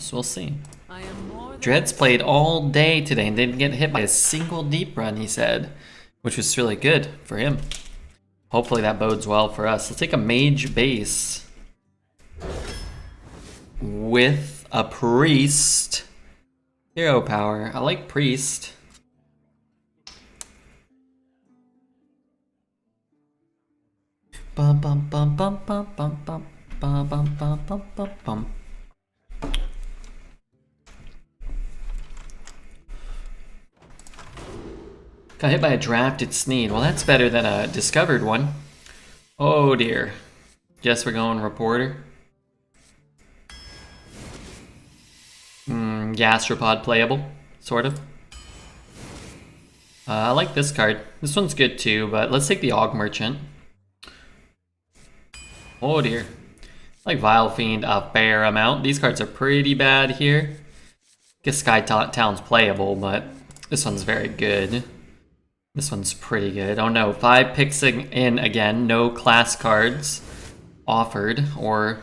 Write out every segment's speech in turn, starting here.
So we'll see. Dread's played all day today and didn't get hit by a single deep run, he said, which was really good for him. Hopefully that bodes well for us. Let's take a Mage base with a Priest. Hero power. I like Priest. Bum bum bum bum bum bum bum bum bum bum bum bum bum. Got hit by a drafted Sneed. Well, that's better than a discovered one. Oh dear. Guess we're going reporter. Gastropod playable, sort of. I like this card. This one's good too, but let's take the Og Merchant. Oh dear. Like Vile Fiend a fair amount. These cards are pretty bad here. Guess Sky Town's playable, but this one's very good. This one's pretty good. Oh no, 5 picks in again. No class cards offered or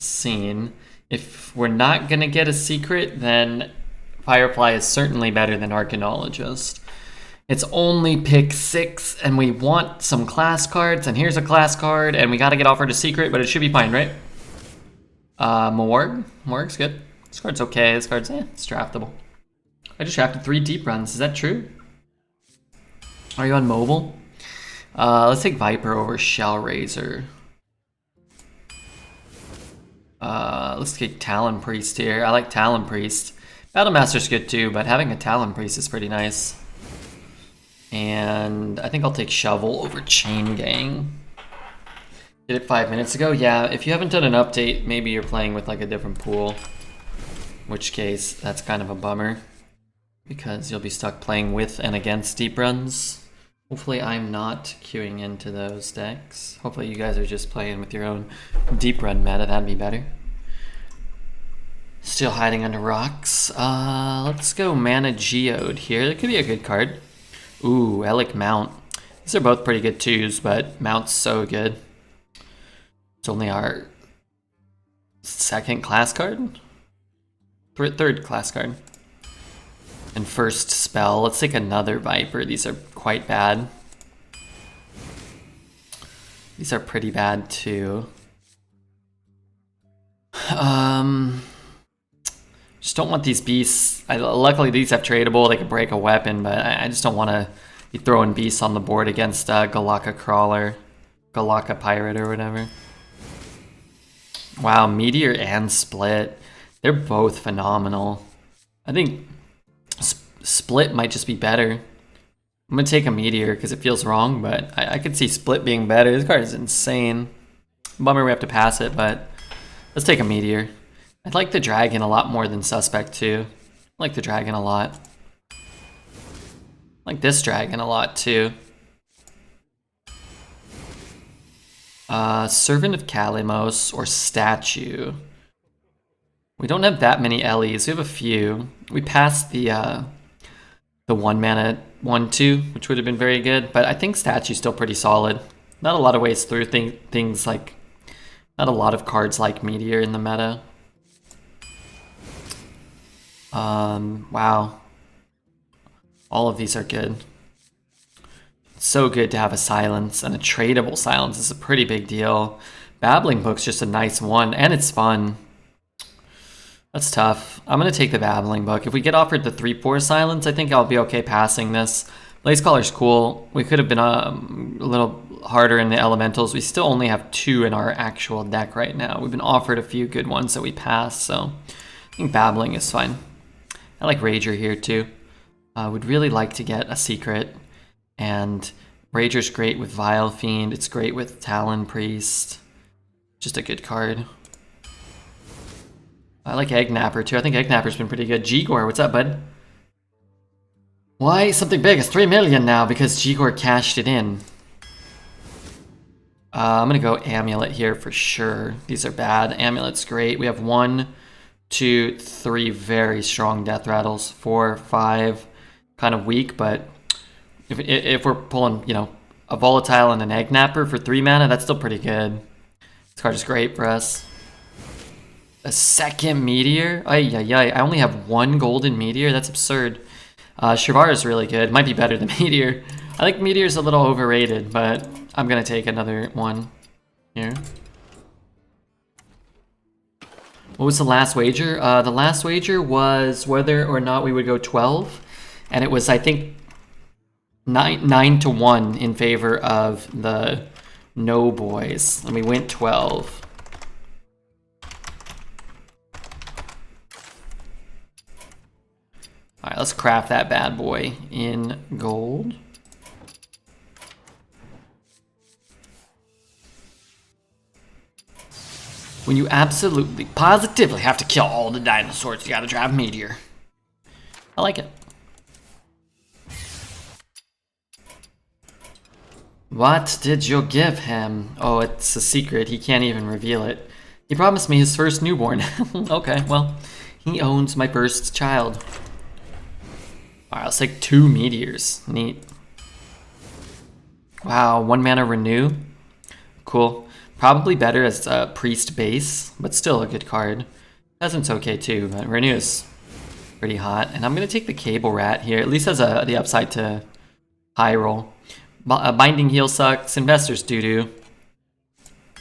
seen. If we're not gonna get a secret, then Firefly is certainly better than Arcanologist. It's only pick 6, and we want some class cards, and here's a class card, and we gotta get offered a secret, but it should be fine, right? Morg? Morg's good. This card's okay. This card's, it's draftable. I just drafted 3 deep runs. Is that true? Are you on mobile? Let's take Viper over Shellraiser. Let's take Talon Priest here. I like Talon Priest. Battlemaster's good too, but having a Talon Priest is pretty nice. And I think I'll take Shovel over Chain Gang. Did it 5 minutes ago? Yeah, if you haven't done an update, maybe you're playing with like a different pool. In which case, that's kind of a bummer. Because you'll be stuck playing with and against deep runs. Hopefully I'm not queuing into those decks. Hopefully you guys are just playing with your own deep run meta, that'd be better. Still hiding under rocks. Let's go Mana Geode here. That could be a good card. Ooh, Elic Mount. These are both pretty good twos, but Mount's so good. It's only our second class card? Third class card. And first spell. Let's take another Viper. These are quite bad. These are pretty bad too. Just don't want these beasts. Luckily these have tradable. They can break a weapon, but I just don't want to be throwing beasts on the board against Galaka Crawler. Galaka Pirate or whatever. Wow, Meteor and Split. They're both phenomenal. I think Split might just be better. I'm gonna take a Meteor because it feels wrong, but I could see Split being better. This card is insane. Bummer we have to pass it, but let's take a Meteor. I'd like the Dragon a lot more than Suspect too. I like the Dragon a lot. I like this Dragon a lot too. Servant of Kalimos or Statue. We don't have that many Ellies. We have a few. We passed the 1 mana 1/2, which would have been very good, but I think Statue's still pretty solid. Not a lot of ways through things like, not a lot of cards like Meteor in the meta. Wow. All of these are good. It's so good to have a silence, and a tradable silence is a pretty big deal. Babbling Book's just a nice one, and it's fun. That's tough. I'm going to take the Babbling Book. If we get offered the 3/4 silence, I think I'll be okay passing this. Blaze Caller's cool. We could have been a little harder in the elementals. We still only have 2 in our actual deck right now. We've been offered a few good ones that we passed, so I think Babbling is fine. I like Rager here too. Would really like to get a secret, and Rager's great with Vile Fiend. It's great with Talon Priest. Just a good card. I like Egg Napper too. I think Egg Napper's been pretty good. Gigor, what's up, bud? Why something big? It's 3 million now because Gigor cashed it in. I'm gonna go Amulet here for sure. These are bad. Amulet's great. We have 1, 2, 3 very strong Death Rattles. 4, 5, kind of weak, but if we're pulling, you know, a Volatile and an Egg Napper for 3 mana, that's still pretty good. This card is great for us. A second meteor? Ay, ay, ay. I only have one golden meteor? That's absurd. Shivar is really good. Might be better than Meteor. I think Meteor's a little overrated, but I'm gonna take another one here. What was the last wager? The last wager was whether or not we would go 12. And it was, I think, 9 to 1 in favor of the no boys. And we went 12. Alright, let's craft that bad boy in gold. When you absolutely, positively have to kill all the dinosaurs, you gotta drive Meteor. I like it. What did you give him? Oh, it's a secret. He can't even reveal it. He promised me his first newborn. Okay, well, he owns my first child. Alright, let's take 2 meteors. Neat. Wow, 1 mana renew. Cool. Probably better as a priest base, but still a good card. Peasant's okay too, but renew is pretty hot. And I'm gonna take the cable rat here. At least has the upside to high roll. Binding heal sucks. Investors doo-doo. I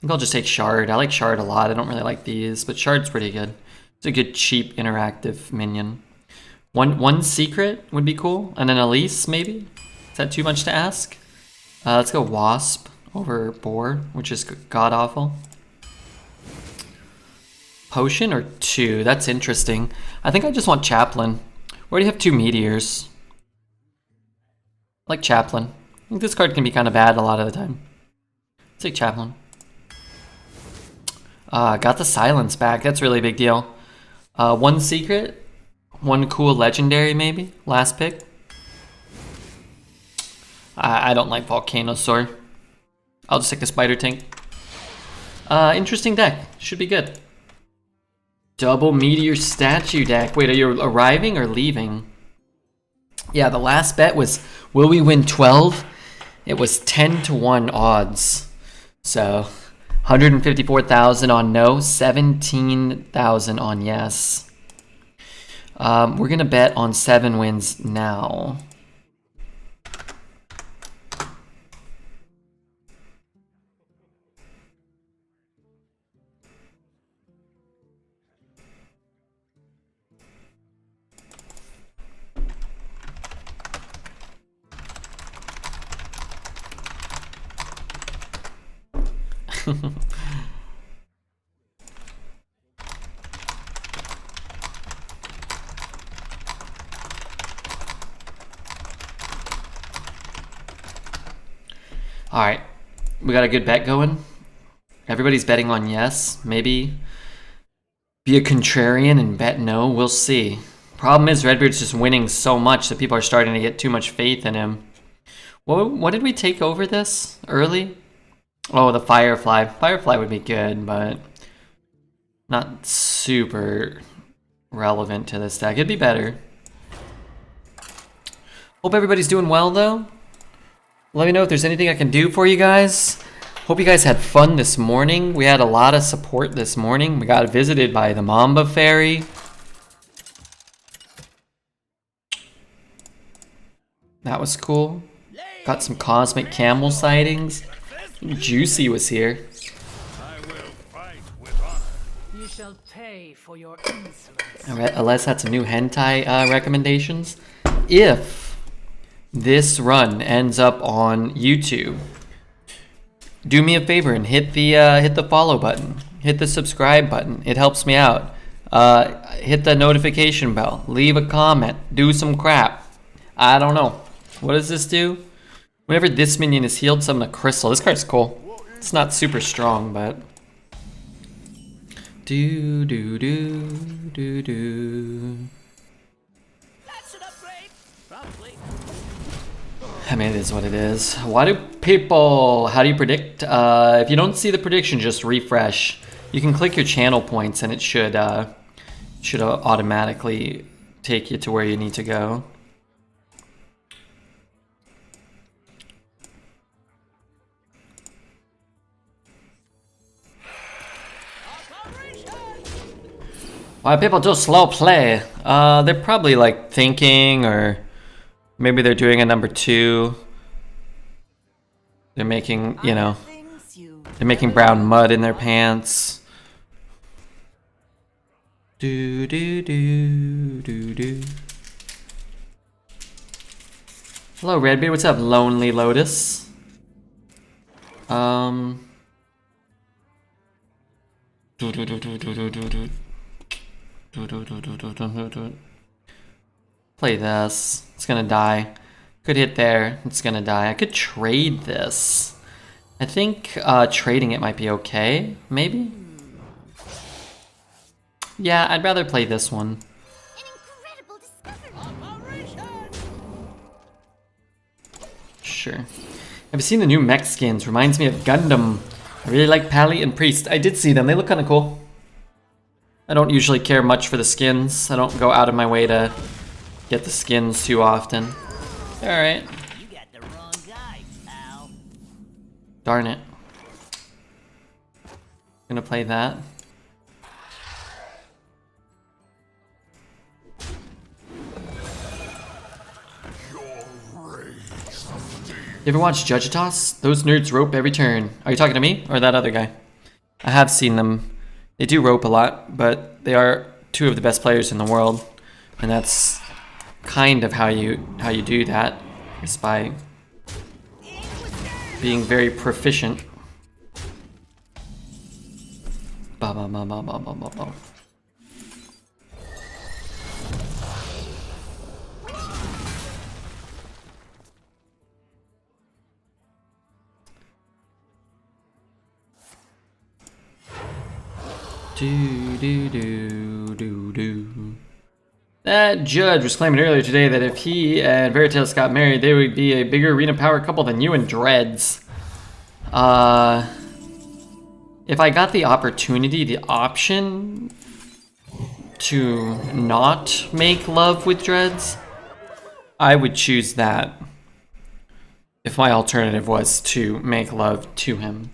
think I'll just take Shard. I like Shard a lot. I don't really like these, but Shard's pretty good. It's a good, cheap, interactive minion. One secret would be cool, and an Elise maybe. Is that too much to ask? Let's go Wasp over Boar, which is god awful. Potion or 2? That's interesting. I think I just want Chaplain. We already have 2 meteors. I like Chaplain. I think this card can be kind of bad a lot of the time. Let's take Chaplain. Got the silence back. That's a really big deal. 1 secret. 1 cool legendary, maybe. Last pick. I don't like Volcanosaur. I'll just take the Spider Tank. Interesting deck. Should be good. Double Meteor Statue deck. Wait, are you arriving or leaving? Yeah, the last bet was, will we win 12? It was 10 to 1 odds. So, 154,000 on no, 17,000 on yes. We're gonna bet on 7 wins now. Alright, we got a good bet going. Everybody's betting on yes. Maybe be a contrarian and bet no. We'll see. Problem is, Redbeard's just winning so much that people are starting to get too much faith in him. What did we take over this early? Oh, the Firefly. Firefly would be good, but not super relevant to this deck. It'd be better. Hope everybody's doing well, though. Let me know if there's anything I can do for you guys. Hope you guys had fun this morning. We had a lot of support this morning. We got visited by the Mamba Fairy. That was cool. Got some Cosmic Camel sightings. Juicy was here. You shall pay for your insolence. Alright, Alez had some new hentai recommendations. If this run ends up on YouTube, do me a favor and hit the follow button, hit the subscribe button. It helps me out. Hit the notification bell, leave a comment, do some crap. I don't know. What does this do? Whenever this minion is healed, summon a crystal. This card's cool. It's not super strong, but do do do do do. That's an upgrade. Probably. I mean, it is what it is. Why do people... How do you predict? If you don't see the prediction, just refresh. You can click your channel points and it should automatically take you to where you need to go. Why people do slow play? They're probably like thinking, or maybe they're doing a number 2. They're making, you know, they're making brown mud in their pants. Do do do do do. Hello, Redbeard. What's up, Lonely Lotus? Do do do do do do do do. Play this. It's gonna die. Good hit there. It's gonna die. I could trade this. I think trading it might be okay. Maybe? Yeah, I'd rather play this one. Sure. Have you seen the new mech skins? Reminds me of Gundam. I really like Pally and Priest. I did see them. They look kind of cool. I don't usually care much for the skins. I don't go out of my way to get the skins too often. Alright. You got the wrong guy, pal. Darn it. Gonna play that. You ever watch Judgitas? Those nerds rope every turn. Are you talking to me or that other guy? I have seen them. They do rope a lot, but they are 2 of the best players in the world, and that's kind of how you do that, is by being very proficient. Ba ba ba ba ba ba ba ba. Do do do do do. That judge was claiming earlier today that if he and Veritas got married, they would be a bigger arena power couple than you and Dreads. If I got the opportunity, the option to not make love with Dreads, I would choose that. If my alternative was to make love to him.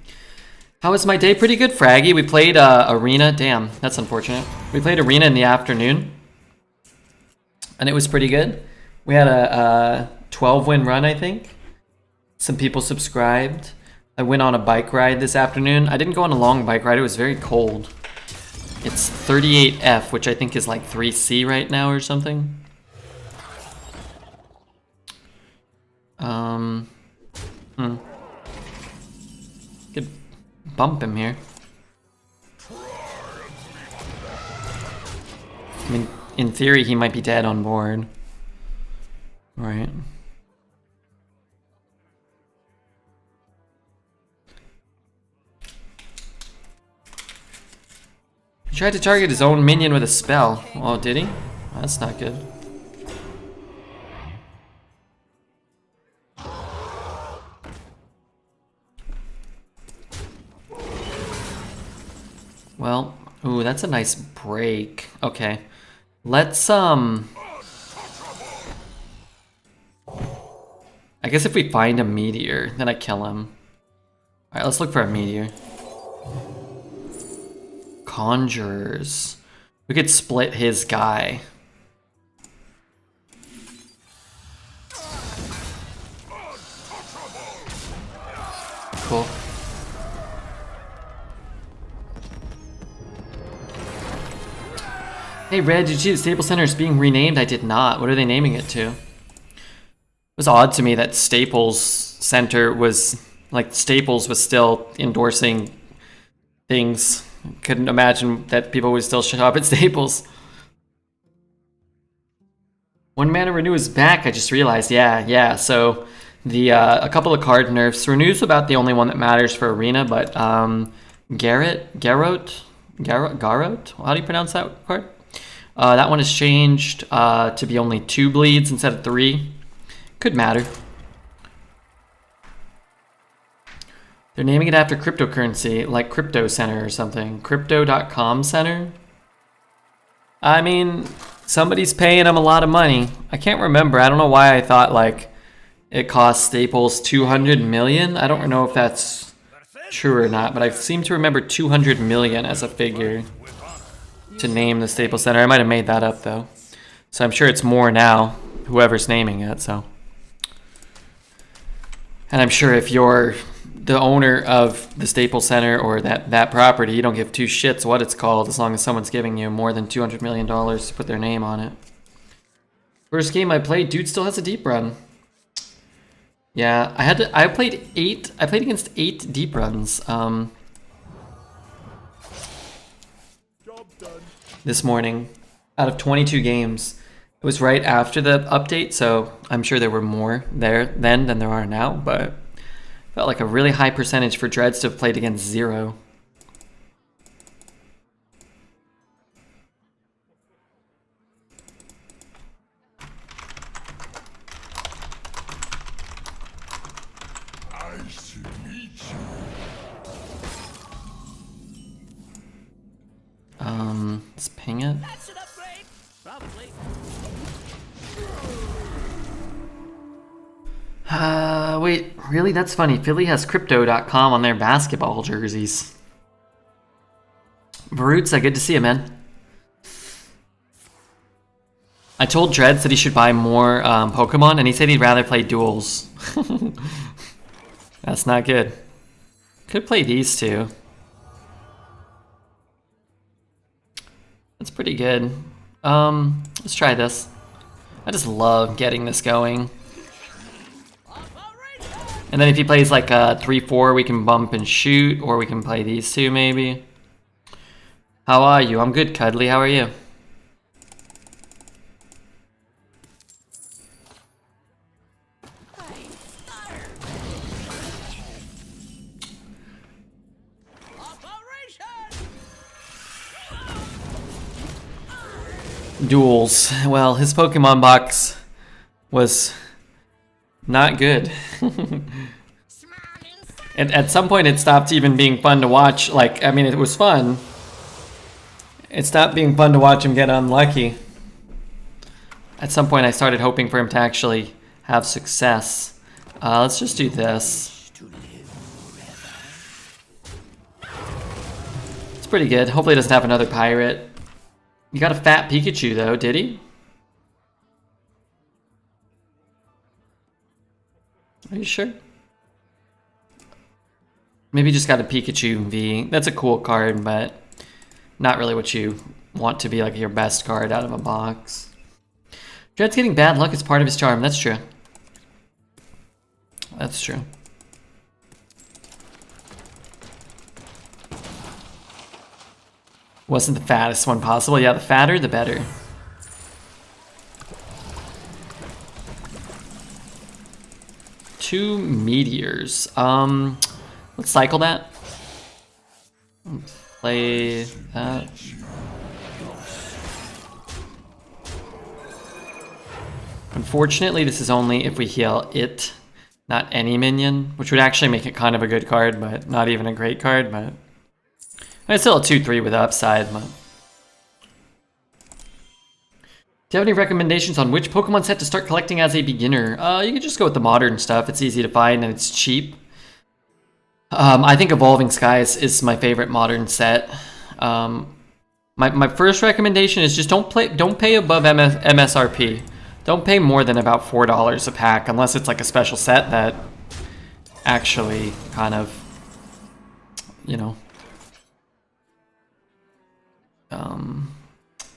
How was my day? Pretty good, Fraggy. We played Arena. Damn, that's unfortunate. We played Arena in the afternoon. And it was pretty good. We had a 12-win run, I think. Some people subscribed. I went on a bike ride this afternoon. I didn't go on a long bike ride. It was very cold. It's 38F, which I think is like 3C right now or something. Could bump him here. I mean, in theory, he might be dead on board. Right. He tried to target his own minion with a spell. Oh, did he? That's not good. Well, ooh, that's a nice break. Okay. Let's, I guess if we find a meteor, then I kill him. Alright, let's look for a meteor. Conjurers. We could split his guy. Cool. Hey Red, did you see the Staples Center is being renamed? I did not. What are they naming it to? It was odd to me that Staples Center was, like, Staples was still endorsing things. Couldn't imagine that people would still shop at Staples. One Mana Renew is back, I just realized. Yeah. So the a couple of card nerfs. Renew's about the only one that matters for Arena, but Garrote? How do you pronounce that card? That one has changed to be only 2 bleeds instead of 3. Could matter. They're naming it after cryptocurrency, like Crypto Center or something. Crypto.com Center? I mean, somebody's paying them a lot of money. I can't remember. I don't know why I thought, like, it cost Staples 200 million. I don't know if that's true or not, but I seem to remember 200 million as a figure. to name the Staples Center. I might have made that up though. So I'm sure it's more now, whoever's naming it, so. And I'm sure if you're the owner of the Staples Center or that property, you don't give two shits what it's called as long as someone's giving you more than $200 million to put their name on it. First game I played, dude still has a deep run. Yeah, I played against 8 deep runs this morning out of 22 games. It was right after the update, so I'm sure there were more there then than there are now, but felt like a really high percentage for Dreads to have played against 0. Let's ping it. That's an upgrade. Probably. Wait, really? That's funny. Philly has Crypto.com on their basketball jerseys. Barutza, good to see you, man. I told Dreads that he should buy more Pokemon, and he said he'd rather play duels. That's not good. Could play these two. That's pretty good. Let's try this. I just love getting this going. And then if he plays like a 3-4, we can bump and shoot, or we can play these two maybe. How are you? I'm good, Cuddly. How are you? Duels. Well, his Pokemon box was not good. And at some point it stopped even being fun to watch. Like, I mean, it was fun. It stopped being fun to watch him get unlucky. At some point I started hoping for him to actually have success. Let's just do this. It's pretty good. Hopefully he doesn't have another pirate. You got a fat Pikachu though, did he? Are you sure? Maybe just got a Pikachu V. That's a cool card, but not really what you want to be like your best card out of a box. Dread's getting bad luck is part of his charm. That's true. That's true. Wasn't the fattest one possible. Yeah, the fatter, the better. Two meteors. Let's cycle that. Play that. Unfortunately, this is only if we heal it, not any minion, which would actually make it kind of a good card, but not even a great card, but it's still a 2-3 with upside. But. Do you have any recommendations on which Pokemon set to start collecting as a beginner? You could just go with the modern stuff. It's easy to find and it's cheap. I think Evolving Skies is my favorite modern set. My first recommendation is just don't pay above MSRP. Don't pay more than about $4 a pack unless it's like a special set that actually kind of, you know.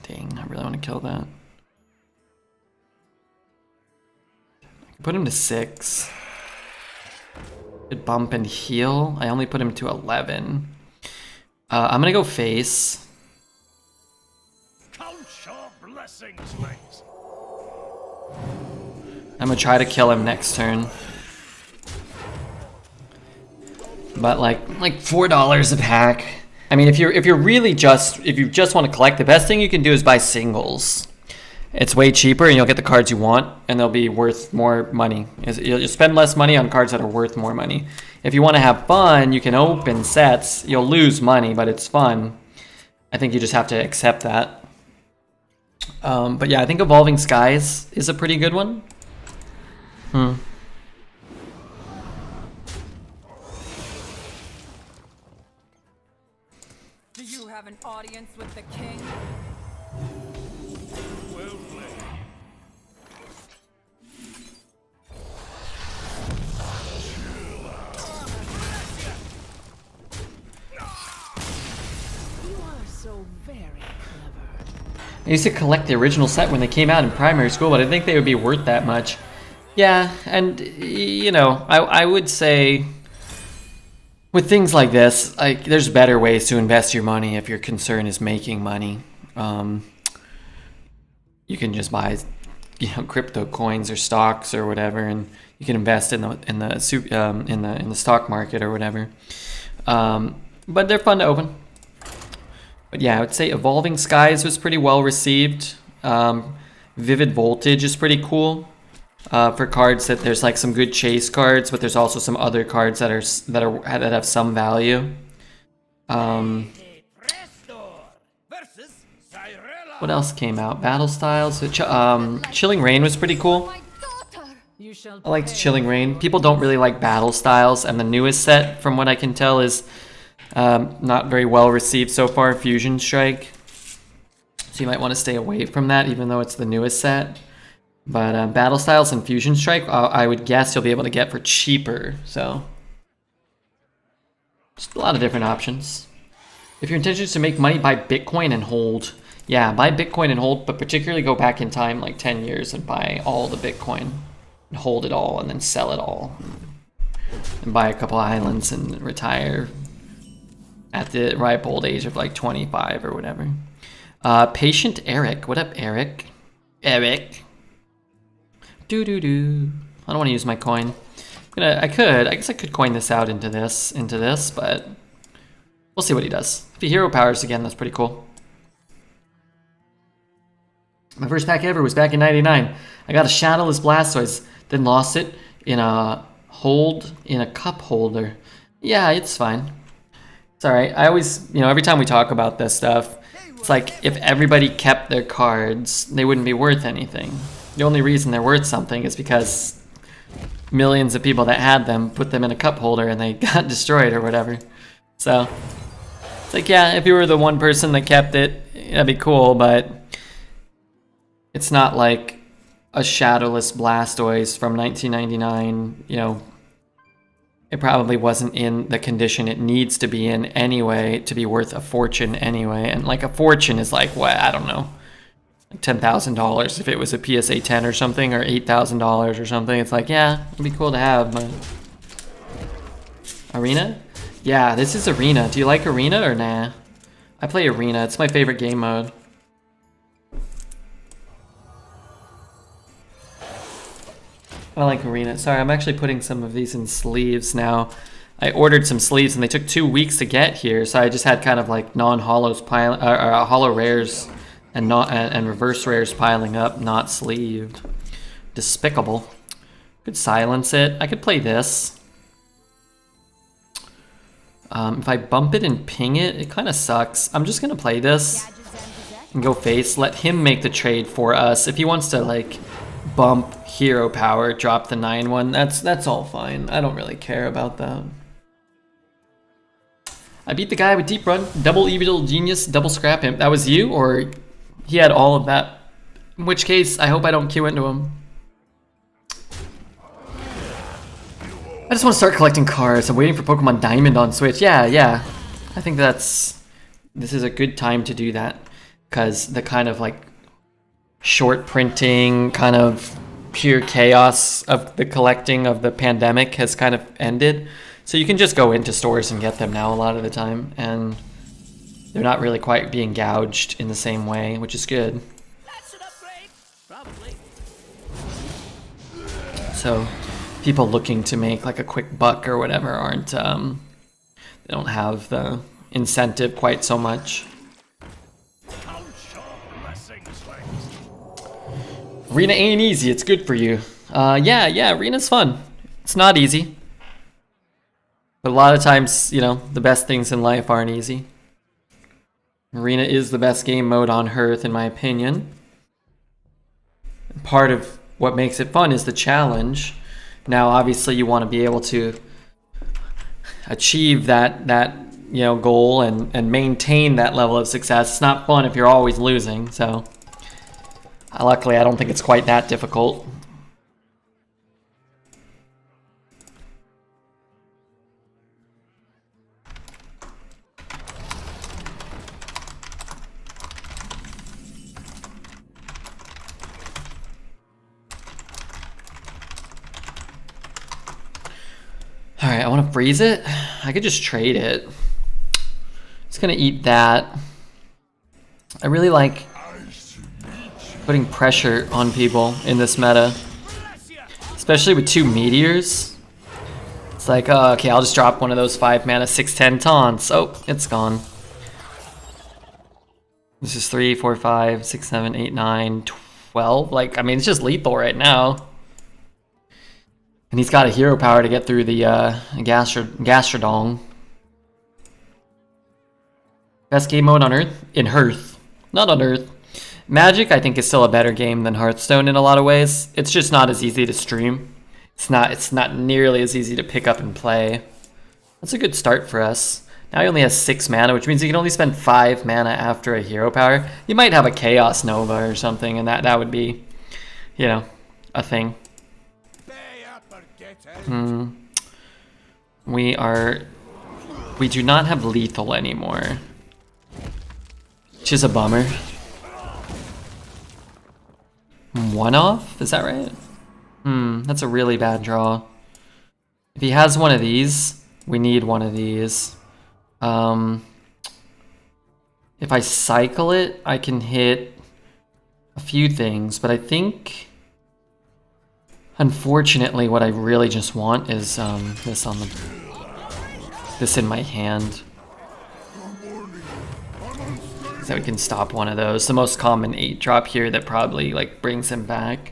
Dang, I really want to kill that. Put him to 6. Could bump and heal. I only put him to 11. I'm gonna go face. Count your blessings, mates. I'm gonna try to kill him next turn. But like $4 a pack. I mean, if you just want to collect, the best thing you can do is buy singles. It's way cheaper and you'll get the cards you want and they'll be worth more money. You'll spend less money on cards that are worth more money. If you want to have fun, you can open sets. You'll lose money, but it's fun. I think you just have to accept that. But yeah, I think Evolving Skies is a pretty good one. Do you have an audience with the king? Well played. You are so very clever. I used to collect the original set when they came out in primary school, but I think they would be worth that much. Yeah, and you know, I would say with things like this, like there's better ways to invest your money if your concern is making money. You can just buy, crypto coins or stocks or whatever, and you can invest in the stock market or whatever. But they're fun to open. But yeah, I would say Evolving Skies was pretty well received. Vivid Voltage is pretty cool for cards that there's like some good chase cards, but there's also some other cards that have some value. What else came out? Battle Styles. Chilling Reign was pretty cool. I liked Chilling Reign. People don't really like Battle Styles, and the newest set, from what I can tell, is not very well received so far. Fusion Strike. So you might want to stay away from that, even though it's the newest set. But Battle Styles and Fusion Strike, I would guess you'll be able to get for cheaper. So just a lot of different options. If your intention is to make money, buy Bitcoin and hold. Yeah, buy Bitcoin and hold, but particularly go back in time like 10 years and buy all the Bitcoin and hold it all and then sell it all and buy a couple islands and retire at the ripe old age of like 25 or whatever. Patient Eric. What up, Eric? Eric. I don't want to use my coin. I guess I could coin this out into this, but we'll see what he does. If he hero powers again, that's pretty cool. My first pack ever was back in '99. I got a Shadowless Blastoise, then lost it in a cup holder. Yeah, it's fine. It's alright. I always, every time we talk about this stuff, it's like if everybody kept their cards, they wouldn't be worth anything. The only reason they're worth something is because millions of people that had them put them in a cup holder and they got destroyed or whatever. So it's like, yeah, if you were the one person that kept it, that'd be cool, but it's not like a Shadowless Blastoise from 1999, it probably wasn't in the condition it needs to be in anyway to be worth a fortune anyway. And like a fortune is like, what, I don't know, like $10,000 if it was a PSA 10 or something, or $8,000 or something. It's like, yeah, it'd be cool to have, but... Arena? Yeah, this is Arena. Do you like Arena or nah? I play Arena. It's my favorite game mode. I like Arena. Sorry, I'm actually putting some of these in sleeves now. I ordered some sleeves and they took 2 weeks to get here, so I just had kind of like non-hollows hollow rares and reverse rares piling up, not sleeved. Despicable. Could silence it. I could play this. If I bump it and ping it, it kind of sucks. I'm just gonna play this and go face. Let him make the trade for us. If he wants to like bump hero power, drop the 9/1, that's all fine. I don't really care about that. I beat the guy with Deep Run, double Evil Genius, double Scrap him. That was you, or he had all of that? In which case, I hope I don't queue into him. I just want to start collecting cards. I'm waiting for Pokemon Diamond on Switch. Yeah. I think this is a good time to do that, because the kind of like short printing, kind of pure chaos of the collecting of the pandemic has kind of ended. So you can just go into stores and get them now a lot of the time, and they're not really quite being gouged in the same way, which is good. That's an upgrade. Probably. So people looking to make like a quick buck or whatever aren't, they don't have the incentive quite so much. Arena ain't easy, it's good for you. Yeah, Arena's fun. It's not easy. But a lot of times, the best things in life aren't easy. Arena is the best game mode on Hearth, in my opinion. Part of what makes it fun is the challenge. Now, obviously, you want to be able to achieve that goal and maintain that level of success. It's not fun if you're always losing, so luckily I don't think it's quite that difficult. Alright, I want to freeze it. I could just trade it. Just gonna eat that. I really like putting pressure on people in this meta. Especially with 2 meteors. It's like, okay, I'll just drop one of those 5 mana 6/10 taunts. Oh, it's gone. This is 3, 4, 5, 6, 7, 8, 9, 12. Like, I mean, it's just lethal right now. And he's got a hero power to get through the Gastrodon. Best game mode on Earth? In Hearth. Not on Earth. Magic, I think, is still a better game than Hearthstone in a lot of ways. It's just not as easy to stream. It's not nearly as easy to pick up and play. That's a good start for us. Now he only has 6 mana, which means he can only spend 5 mana after a hero power. You might have a Chaos Nova or something, and that would be, a thing. We do not have lethal anymore, which is a bummer. 1 off? Is that right? That's a really bad draw. If he has one of these, we need one of these. If I cycle it, I can hit a few things, but I think, unfortunately, what I really just want is this in my hand. So we can stop one of those. The most common 8-drop here that probably brings him back.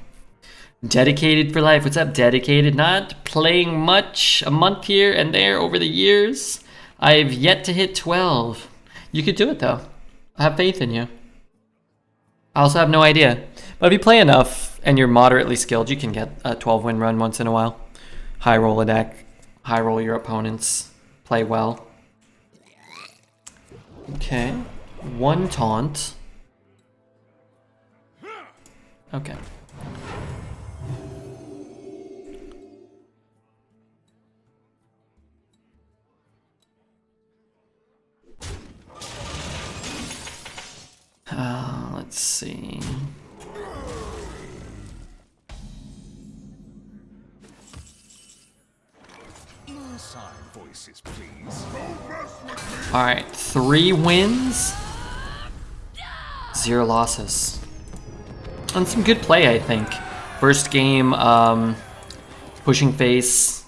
Dedicated for life. What's up, Dedicated? Not playing much, a month here and there over the years. I've yet to hit 12. You could do it though. I have faith in you. I also have no idea. But if you play enough and you're moderately skilled, you can get a 12-win run once in a while. High roll a deck. High roll your opponents. Play well. Okay. 1 taunt. Okay. Let's see. Inside voices, please. All right, 3 wins, 0 losses, and some good play, I think. First game, pushing face,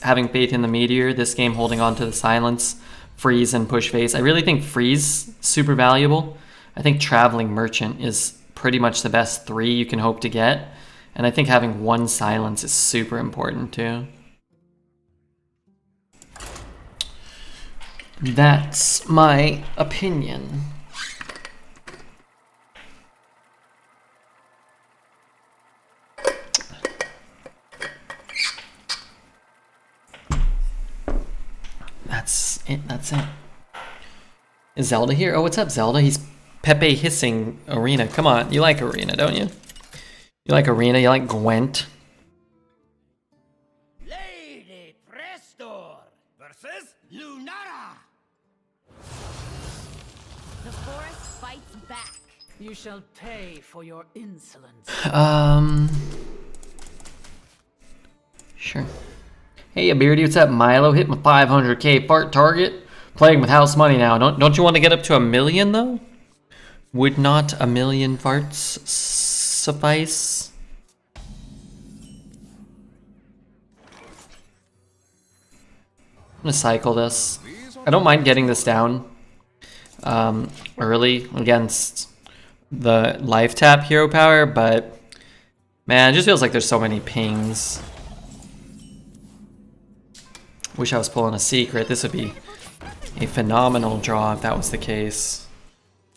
having faith in the meteor. This game, holding on to the silence, freeze and push face. I really think freeze super valuable. I think traveling merchant is pretty much the best 3 you can hope to get, and I think having 1 silence is super important too. That's my opinion. That's it. Is Zelda here? Oh, what's up, Zelda? He's Pepe hissing Arena. Come on, you like Arena, don't you? You like Arena, you like Gwent. Lady Prestor versus Lunara. The forest fights back. You shall pay for your insolence. Sure. Hey, Beardy, what's up? Milo hit my 500k fart target. Playing with house money now. Don't you want to get up to 1 million though? Would not 1 million farts suffice? I'm gonna cycle this. I don't mind getting this down early against the life tap hero power, but man, it just feels like there's so many pings. Wish I was pulling a secret. This would be a phenomenal draw if that was the case.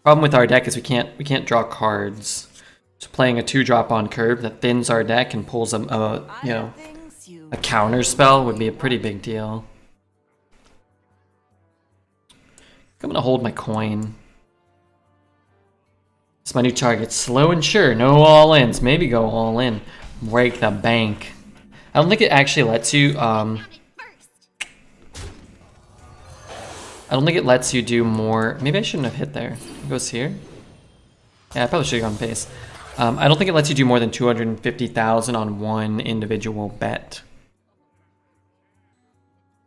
Problem with our deck is we can't draw cards. So playing a 2-drop on curve that thins our deck and pulls a counter spell would be a pretty big deal. I'm gonna hold my coin. It's my new target. Slow and sure. No all-ins. Maybe go all in. Break the bank. I don't think it actually lets you, I don't think it lets you do more. Maybe I shouldn't have hit there. It goes here. Yeah, I probably should have gone pace. I don't think it lets you do more than 250,000 on one individual bet.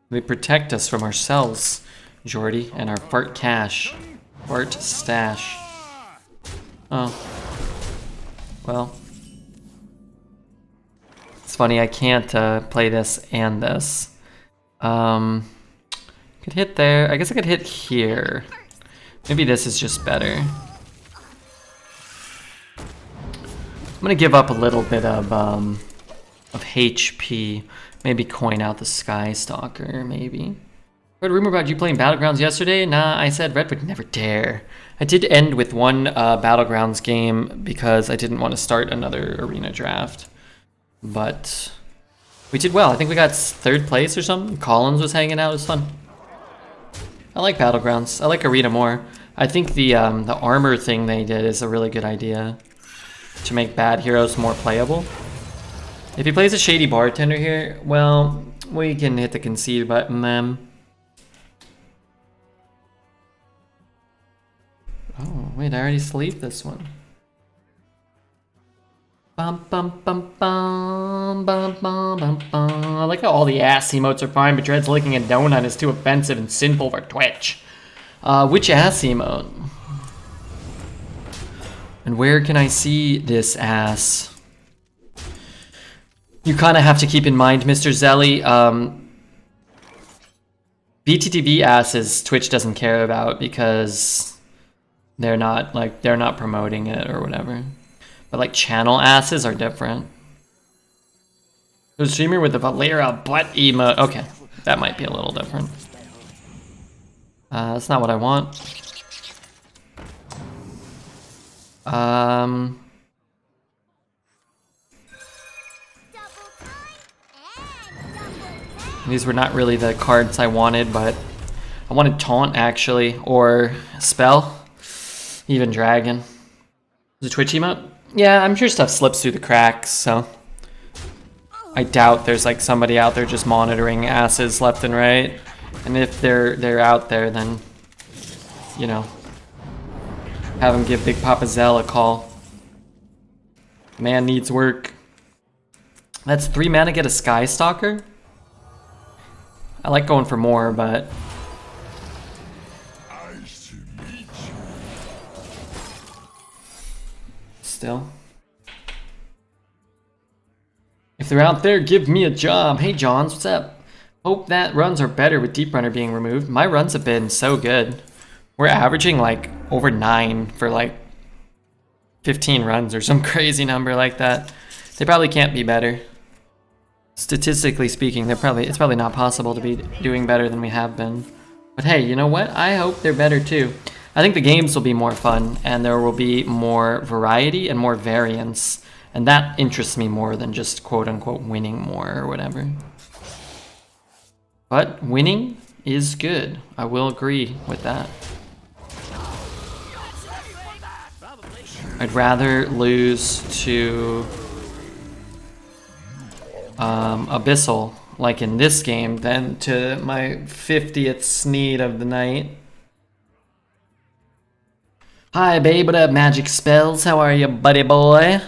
They protect us from ourselves, Jordy, and our fart cash. Fart stash. Oh. Well. It's funny, I can't play this and this. Could hit there. I guess I could hit here. Maybe this is just better. I'm gonna give up a little bit of HP. Maybe coin out the Sky Stalker, maybe. Heard a rumor about you playing Battlegrounds yesterday? Nah, I said Red would never dare. I did end with one Battlegrounds game because I didn't want to start another arena draft. But we did well. I think we got 3rd place or something. Collins was hanging out. It was fun. I like Battlegrounds. I like Arena more. I think the armor thing they did is a really good idea to make bad heroes more playable. If he plays a shady bartender here, well, we can hit the concede button then. Oh, wait, I already sleeved this one. Bum, bum, bum, bum, bum, bum, bum, bum. I like how all the ass emotes are fine, but Dread's licking a donut is too offensive and sinful for Twitch. Which ass emote? And where can I see this ass? You kind of have to keep in mind, Mr. Zelly, BTTV asses Twitch doesn't care about because they're not promoting it or whatever. But like channel asses are different. The streamer with the Valera butt emote. Okay, that might be a little different. That's not what I want. These were not really the cards I wanted, but I wanted Taunt actually, or Spell, even Dragon. The Twitch emote? Yeah, I'm sure stuff slips through the cracks, so I doubt there's like somebody out there just monitoring asses left and right. And if they're out there, then you know, have them give Big Papa Zell a call. Man needs work. That's 3 mana, get a Sky Stalker. I like going for more, but still. If they're out there, give me a job. Hey Johns, what's up? Hope that runs are better with Deep Runner being removed. My runs have been so good. We're averaging like over 9 for like 15 runs or some crazy number like that. They probably can't be better. Statistically speaking, it's probably not possible to be doing better than we have been. But hey, you know what? I hope they're better too. I think the games will be more fun and there will be more variety and more variance. And that interests me more than just quote unquote winning more or whatever. But winning is good. I will agree with that. I'd rather lose to Abyssal, like in this game, than to my 50th Sneed of the night. Hi babe, what up Magic Spells? How are you, buddy boy?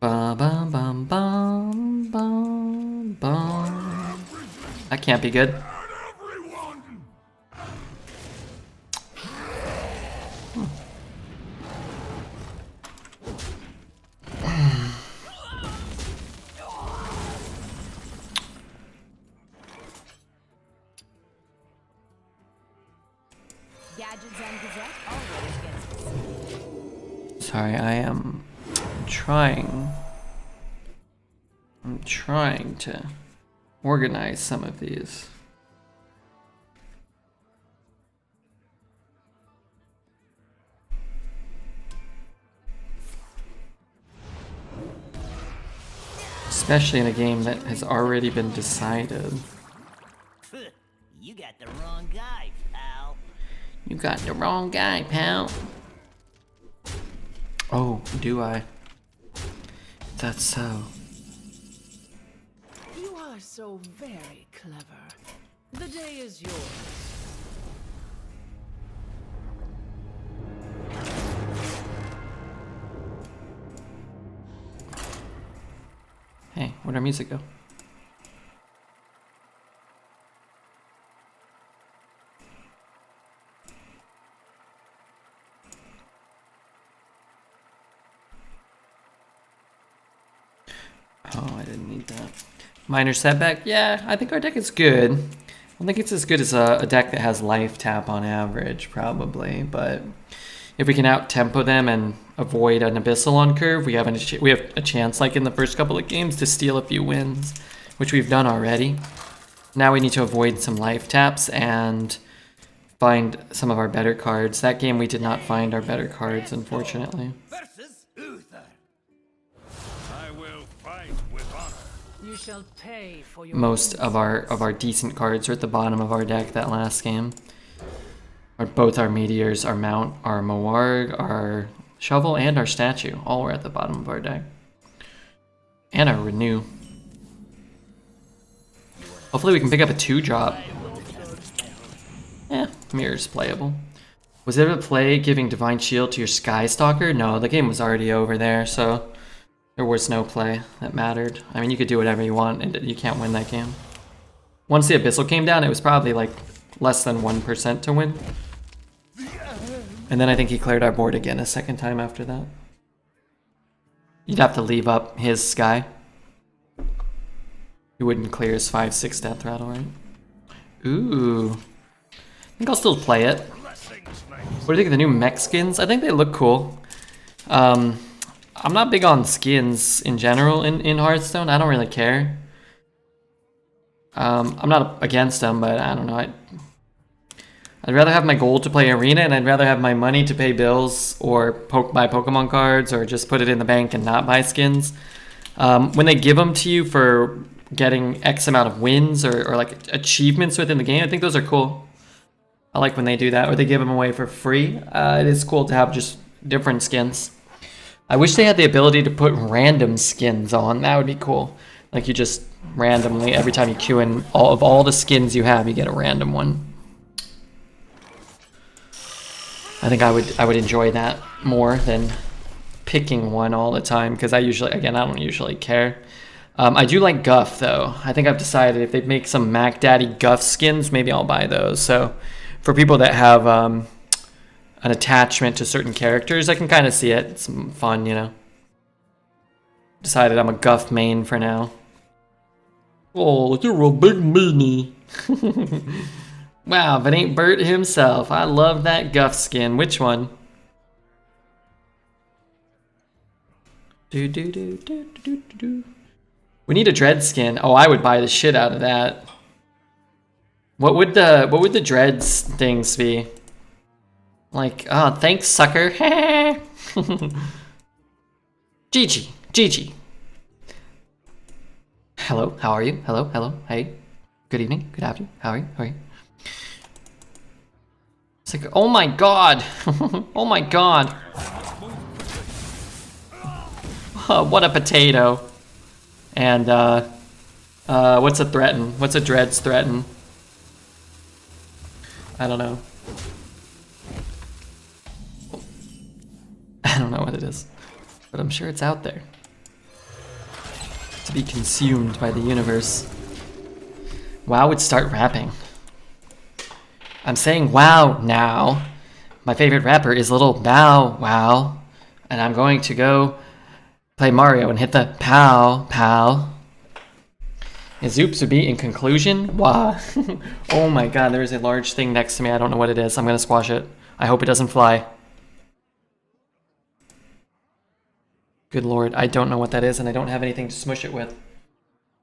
Bum, bum, bum, bum, bum, bum. That can't be good. Sorry, I'm trying to organize some of these. Especially in a game that has already been decided. You got the wrong guy, pal. Oh, do I? That's so. You are so very clever. The day is yours. Hey, where'd our music go? Oh, I didn't need that. Minor setback? Yeah, I think our deck is good. I don't think it's as good as a deck that has life tap on average, probably. But if we can out-tempo them and avoid an Abyssal on curve, we have a chance, like in the first couple of games, to steal a few wins, which we've done already. Now we need to avoid some life taps and find some of our better cards. That game we did not find our better cards, unfortunately. Versus Uther. I will fight with honor. You shall pay for your Most of our decent cards are at the bottom of our deck that last game. Both our meteors, our mount, our Moarg, our shovel, and our statue all were at the bottom of our deck. And our renew. Hopefully we can pick up a 2-drop. Yeah, mirror's playable. Was there a play giving Divine Shield to your Sky Stalker? No, the game was already over there, so there was no play that mattered. I mean, you could do whatever you want, and you can't win that game. Once the Abyssal came down, it was probably like less than 1% to win. And then I think he cleared our board again a second time after that. You'd have to leave up his Sky. He wouldn't clear his 5/6 death rattle, right? Ooh. I think I'll still play it. What do you think of the new mech skins? I think they look cool. I'm not big on skins in general in Hearthstone. I don't really care. I'm not against them, but I don't know. I'd rather have my gold to play arena, and I'd rather have my money to pay bills or buy Pokemon cards or just put it in the bank and not buy skins. When they give them to you for getting X amount of wins or like achievements within the game, I think those are cool. I like when they do that, or they give them away for free. It is cool to have just different skins. I wish they had the ability to put random skins on. That would be cool. Like you just randomly, every time you queue in all the skins you have, you get a random one. I think I would enjoy that more than picking one all the time, because I don't usually care. I do like Guff though. I think I've decided if they make some Mac Daddy Guff skins, maybe I'll buy those. So for people that have an attachment to certain characters, I can kind of see it. It's fun, you know. Decided I'm a Guff main for now. Oh, you're a big meanie. Wow, if it ain't Bert himself. I love that Guff skin. Which one? We need a Dread skin. Oh, I would buy the shit out of that. What would the Dreads things be? Like, oh, thanks, sucker. GG. Hello, how are you? Hello, hey. Good evening, good afternoon. How are you? It's like, oh my god. Oh my god. Oh, what a potato. And, what's a threaten? What's a Dreads threaten? I don't know. I don't know what it is, but I'm sure it's out there to be consumed by the universe. WoW would start rapping. I'm saying wow now. My favorite rapper is Little Bow Wow, and I'm going to go play Mario and hit the pow. Is Oops would be in conclusion? Wow. Oh my god, there is a large thing next to me. I don't know what it is. I'm gonna squash it. I hope it doesn't fly. Good lord, I don't know what that is, and I don't have anything to smush it with.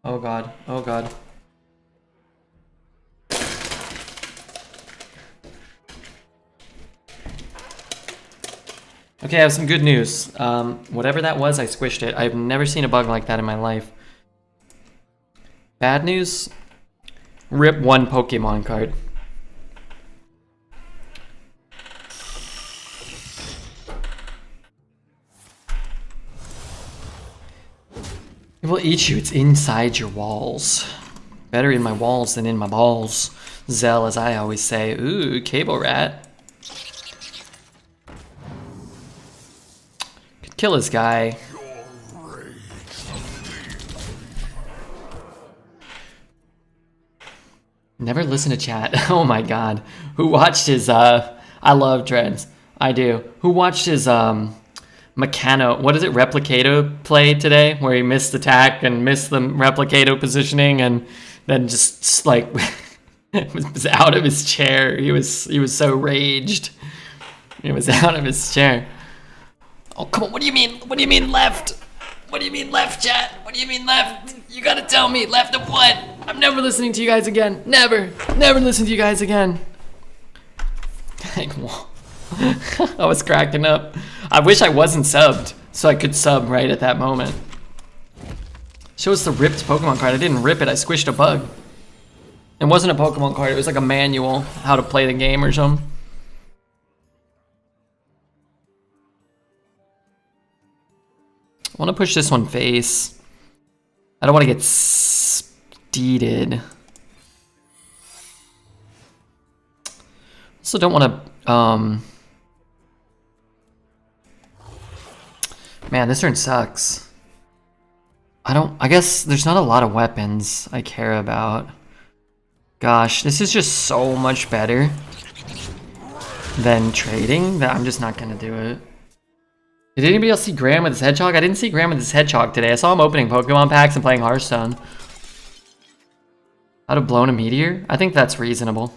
Oh god, oh god. Okay, I have some good news. Whatever that was, I squished it. I've never seen a bug like that in my life. Bad news? Rip one Pokemon card. It will eat you. It's inside your walls. Better in my walls than in my balls. Zell, as I always say. Ooh, cable rat. Could kill this guy. Never listen to chat. Oh my god. Who watched his I love Dreads. I do. Who watched his Meccano, what is it, Replicato play today, where he missed attack and missed the Replicato positioning and then just like was out of his chair. He was so raged. He was out of his chair. Oh come on, what do you mean? What do you mean left? What do you mean left, chat? What do you mean left? You gotta tell me, left of what? I'm never listening to you guys again. Never listen to you guys again. Like, I was cracking up. I wish I wasn't subbed, so I could sub right at that moment. Show us the ripped Pokemon card. I didn't rip it, I squished a bug. It wasn't a Pokemon card, it was like a manual, how to play the game or something. I want to push this one face. I don't want to get steeded. Also don't want to, man, this turn sucks. I guess there's not a lot of weapons I care about. Gosh, this is just so much better than trading that I'm just not gonna do it. Did anybody else see Graham with his Hedgehog? I didn't see Graham with his Hedgehog today. I saw him opening Pokemon packs and playing Hearthstone. I'd have blown a meteor? I think that's reasonable.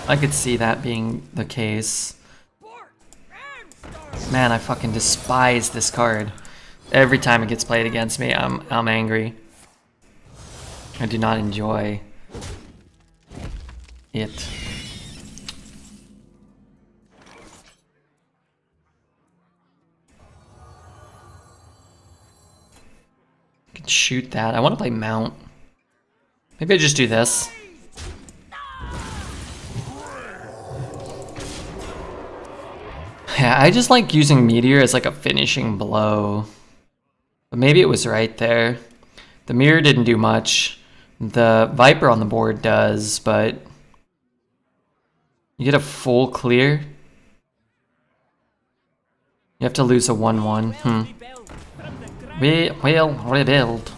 I could see that being the case. Man, I fucking despise this card. Every time it gets played against me, I'm angry. I do not enjoy it. I can shoot that. I want to play Mount. Maybe I just do this. Yeah, I just like using Meteor as like a finishing blow. But maybe it was right there. The Mirror didn't do much. The Viper on the board does, but you get a full clear. You have to lose a 1-1. We will rebuild.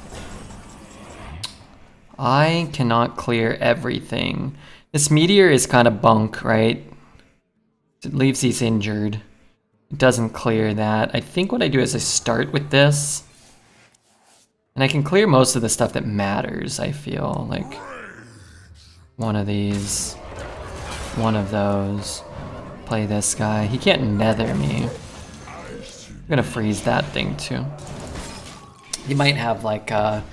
I cannot clear everything. This Meteor is kind of bunk, right? It leaves these injured. It doesn't clear that. I think what I do is I start with this. And I can clear most of the stuff that matters, I feel. Like one of these. One of those. Play this guy. He can't nether me. I'm gonna freeze that thing too. He might have like a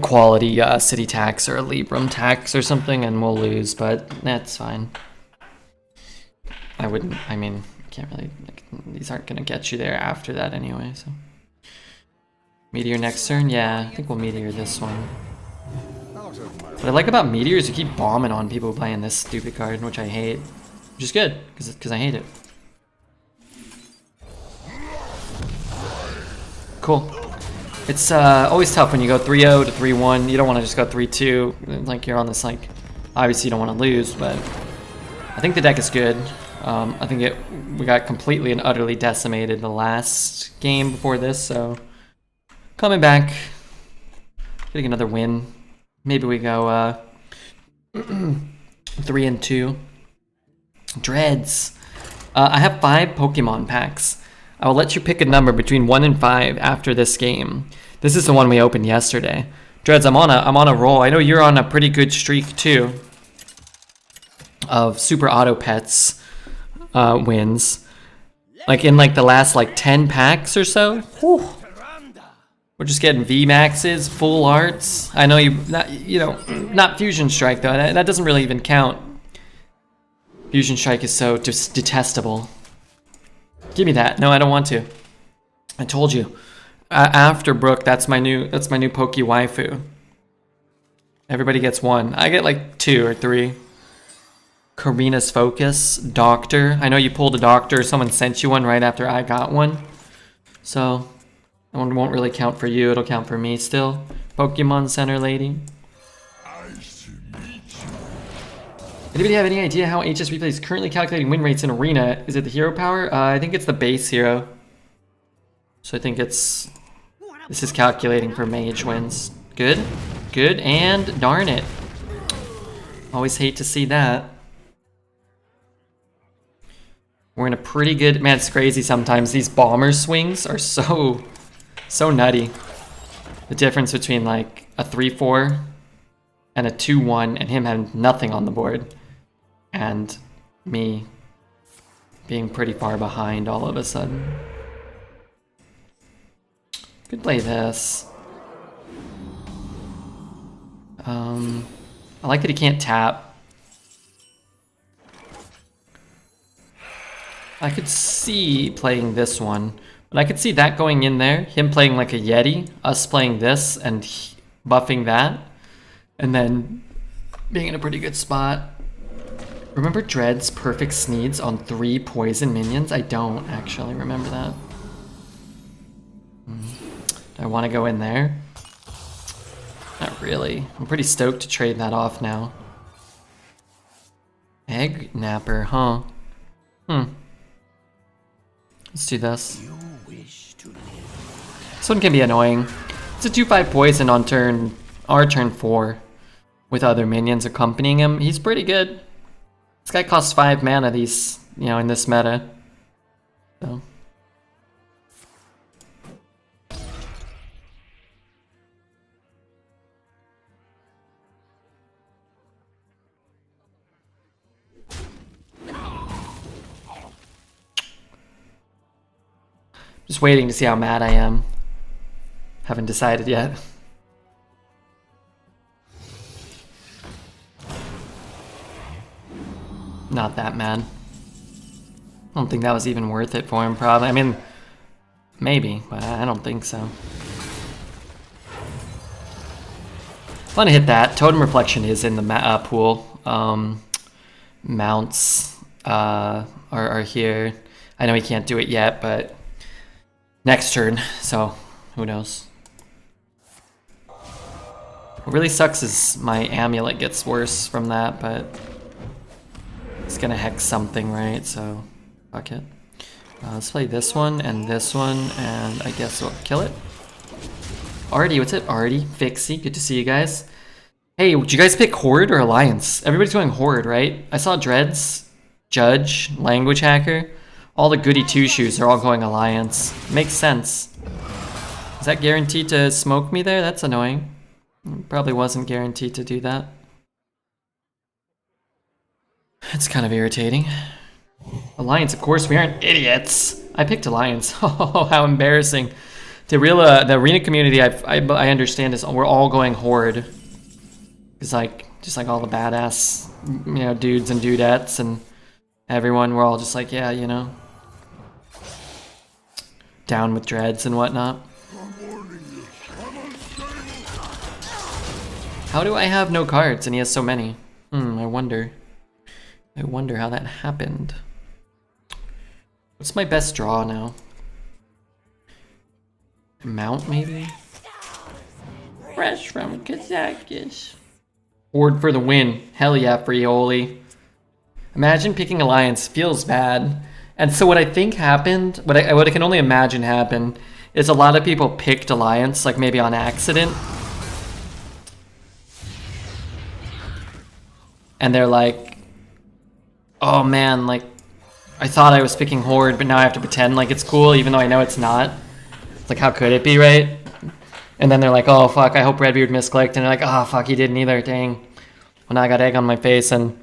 quality city tax or a Libram tax or something and we'll lose, but that's fine. I wouldn't, I mean, can't really, like, these aren't gonna get you there after that anyway, so. Meteor next turn? Yeah, I think we'll Meteor this one. What I like about Meteor is you keep bombing on people playing this stupid card, which I hate. Which is good, because I hate it. Cool. It's always tough when you go 3-0 to 3-1. You don't want to just go 3-2. Like, you're on this, like, obviously you don't want to lose, but I think the deck is good. I think we got completely and utterly decimated the last game before this, so coming back, getting another win. Maybe we go 3-2. Dreads. I have 5 Pokemon packs. I will let you pick a number between 1 and 5 after this game. This is the one we opened yesterday. Dreads, I'm on a roll. I know you're on a pretty good streak too of Super Auto Pets wins. Like in like the last like 10 packs or so. Whew. We're just getting VMAXs, full arts. I know not Fusion Strike though. That doesn't really even count. Fusion Strike is so just detestable. Give me that. No, I don't want to. I told you. After Brook, that's my new Poke waifu. Everybody gets 1. I get like 2 or 3. Karina's Focus, Doctor. I know you pulled a Doctor. Someone sent you one right after I got one. So, that one won't really count for you. It'll count for me still. Pokemon Center Lady. Anybody have any idea how HS Replay is currently calculating win rates in Arena? Is it the hero power? I think it's the base hero. So I think it's... This is calculating for Mage wins. Good. Good. And darn it. Always hate to see that. We're in a pretty good... Man, it's crazy sometimes. These bomber swings are so nutty. The difference between like a 3-4 and a 2-1 and him having nothing on the board. And me being pretty far behind all of a sudden. Could play this. I like that he can't tap. I could see playing this one. But I could see that going in there. Him playing like a Yeti. Us playing this and buffing that. And then being in a pretty good spot. Remember Dread's perfect Sneeds on 3 poison minions? I don't actually remember that. Do I want to go in there? Not really. I'm pretty stoked to trade that off now. Egg Napper, huh? Let's do this. This one can be annoying. It's a 2/5 poison on our turn 4. With other minions accompanying him. He's pretty good. This guy costs 5 mana these, you know, in this meta. So. Just waiting to see how mad I am. Haven't decided yet. Not that mad. I don't think that was even worth it for him, probably. I mean, maybe, but I don't think so. Want to hit that. Totem Reflection is in the pool. Mounts are here. I know he can't do it yet, but next turn, so who knows. What really sucks is my amulet gets worse from that, but it's gonna hex something, right? So, fuck it. Let's play this one, and I guess we'll kill it. Artie, what's up, Artie? Fixie, good to see you guys. Hey, would you guys pick Horde or Alliance? Everybody's going Horde, right? I saw Dreads, Judge, Language Hacker. All the goody two-shoes are all going Alliance. Makes sense. Is that guaranteed to smoke me there? That's annoying. Probably wasn't guaranteed to do that. It's kind of irritating. Alliance, of course, we aren't idiots. I picked Alliance. Oh, how embarrassing. The arena community, I understand, is we're all going Horde. It's like, just like all the badass, you know, dudes and dudettes and everyone, we're all just like, yeah, you know. Down with Dreads and whatnot. How do I have no cards and he has so many? I wonder. I wonder how that happened. What's my best draw now? Mount, maybe? Fresh from Kazakhstan. Horde for the win. Hell yeah, Frioli. Imagine picking Alliance. Feels bad. And so what I think happened, what I can only imagine happened, is a lot of people picked Alliance, like maybe on accident. And they're like, oh man, like, I thought I was picking Horde, but now I have to pretend like it's cool, even though I know it's not. It's like, how could it be, right? And then they're like, oh fuck, I hope Redbeard misclicked. And they're like, oh fuck, he didn't either, dang. Well, now I got egg on my face. And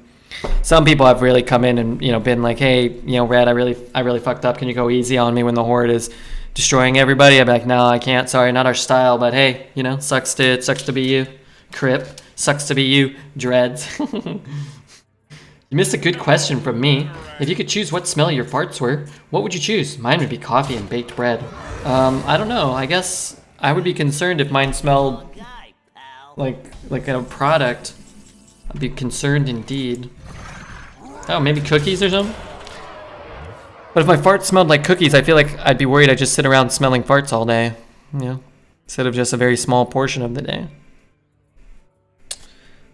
some people have really come in and, you know, been like, hey, you know, Red, I really fucked up. Can you go easy on me when the Horde is destroying everybody? I'd be like, no, I can't. Sorry, not our style. But hey, you know, sucks to be you. Crip, sucks to be you. Dreads. You missed a good question from me. If you could choose what smell your farts were, what would you choose? Mine would be coffee and baked bread. I don't know. I guess I would be concerned if mine smelled like a product. I'd be concerned indeed. Oh, maybe cookies or something? But if my fart smelled like cookies, I feel like I'd be worried I'd just sit around smelling farts all day. You know? Instead of just a very small portion of the day.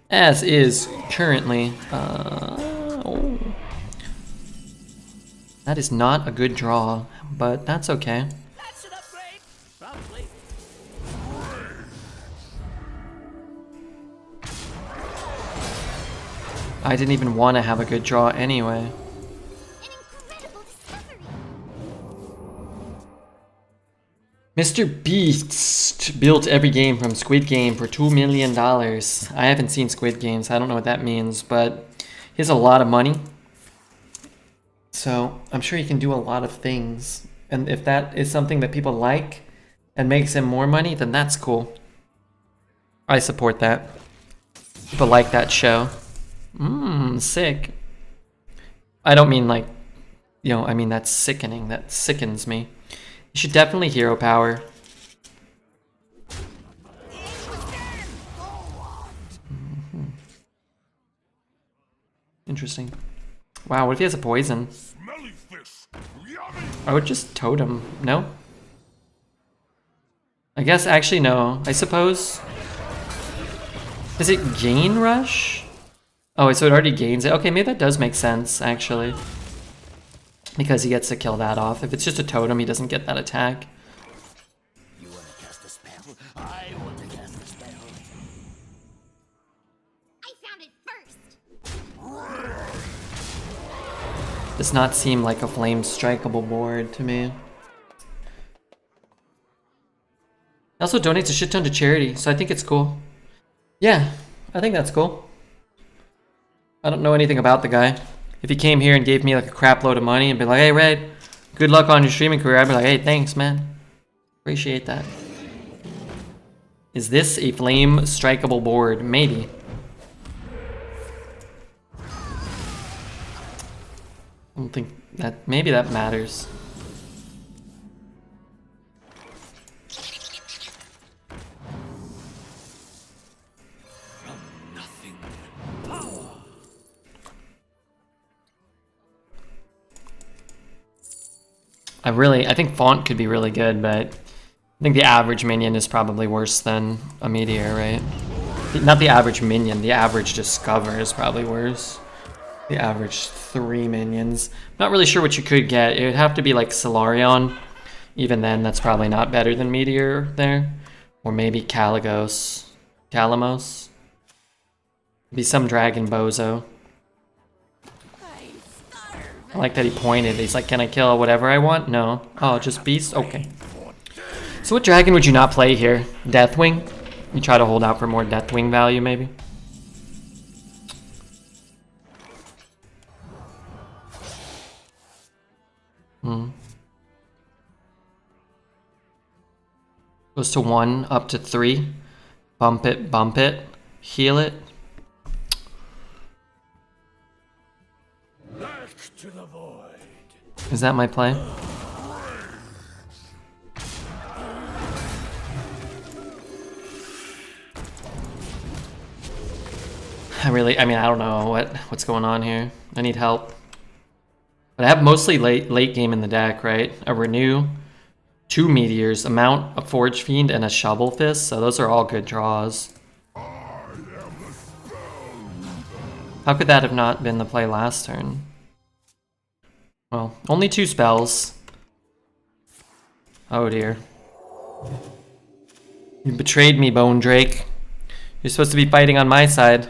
As is currently. Oh. That is not a good draw, but that's okay. That's an upgrade. Probably. I didn't even want to have a good draw anyway. An incredible discovery. Mr. Beast built every game from Squid Game for $2 million. I haven't seen Squid Games, I don't know what that means, but he has a lot of money. So I'm sure he can do a lot of things. And if that is something that people like and makes him more money, then that's cool. I support that. People like that show. Sick. I don't mean like, you know, I mean that's sickening. That sickens me. You should definitely hero power. Interesting. Wow, what if he has a poison? Smelly fish. Yummy. I would just totem. No? I guess actually no. I suppose. Is it gain rush? Oh, so it already gains it. Okay, maybe that does make sense actually. Because he gets to kill that off. If it's just a totem, he doesn't get that attack. You want to cast a spell? I want to cast a spell. I found it first. Does not seem like a flame strikeable board to me. He also donates a shit ton to charity, so I think it's cool. Yeah, I think that's cool. I don't know anything about the guy. If he came here and gave me like a crap load of money and be like, hey Red, good luck on your streaming career, I'd be like, hey, thanks man. Appreciate that. Is this a flame strikeable board? Maybe. I don't think that, maybe that matters. I think Font could be really good, but I think the average minion is probably worse than a Meteor, right? Not the average minion, the average Discover is probably worse. The average 3 minions. Not really sure what you could get. It would have to be like Solarion. Even then, that's probably not better than Meteor there. Or maybe Kalamos. Be some Dragon Bozo. I like that he pointed. He's like, can I kill whatever I want? No. Oh, just beast? Okay. So what dragon would you not play here? Deathwing? You try to hold out for more Deathwing value, maybe? Goes to 1, up to 3. Bump it, heal it. Back to the void. Is that my play? I mean, I don't know what's going on here. I need help. But I have mostly late game in the deck, right? A Renew, 2 Meteors, a Mount, a Forge Fiend, and a Shovel Fist. So those are all good draws. How could that have not been the play last turn? Well, only 2 spells. Oh dear. You betrayed me, Bone Drake. You're supposed to be fighting on my side.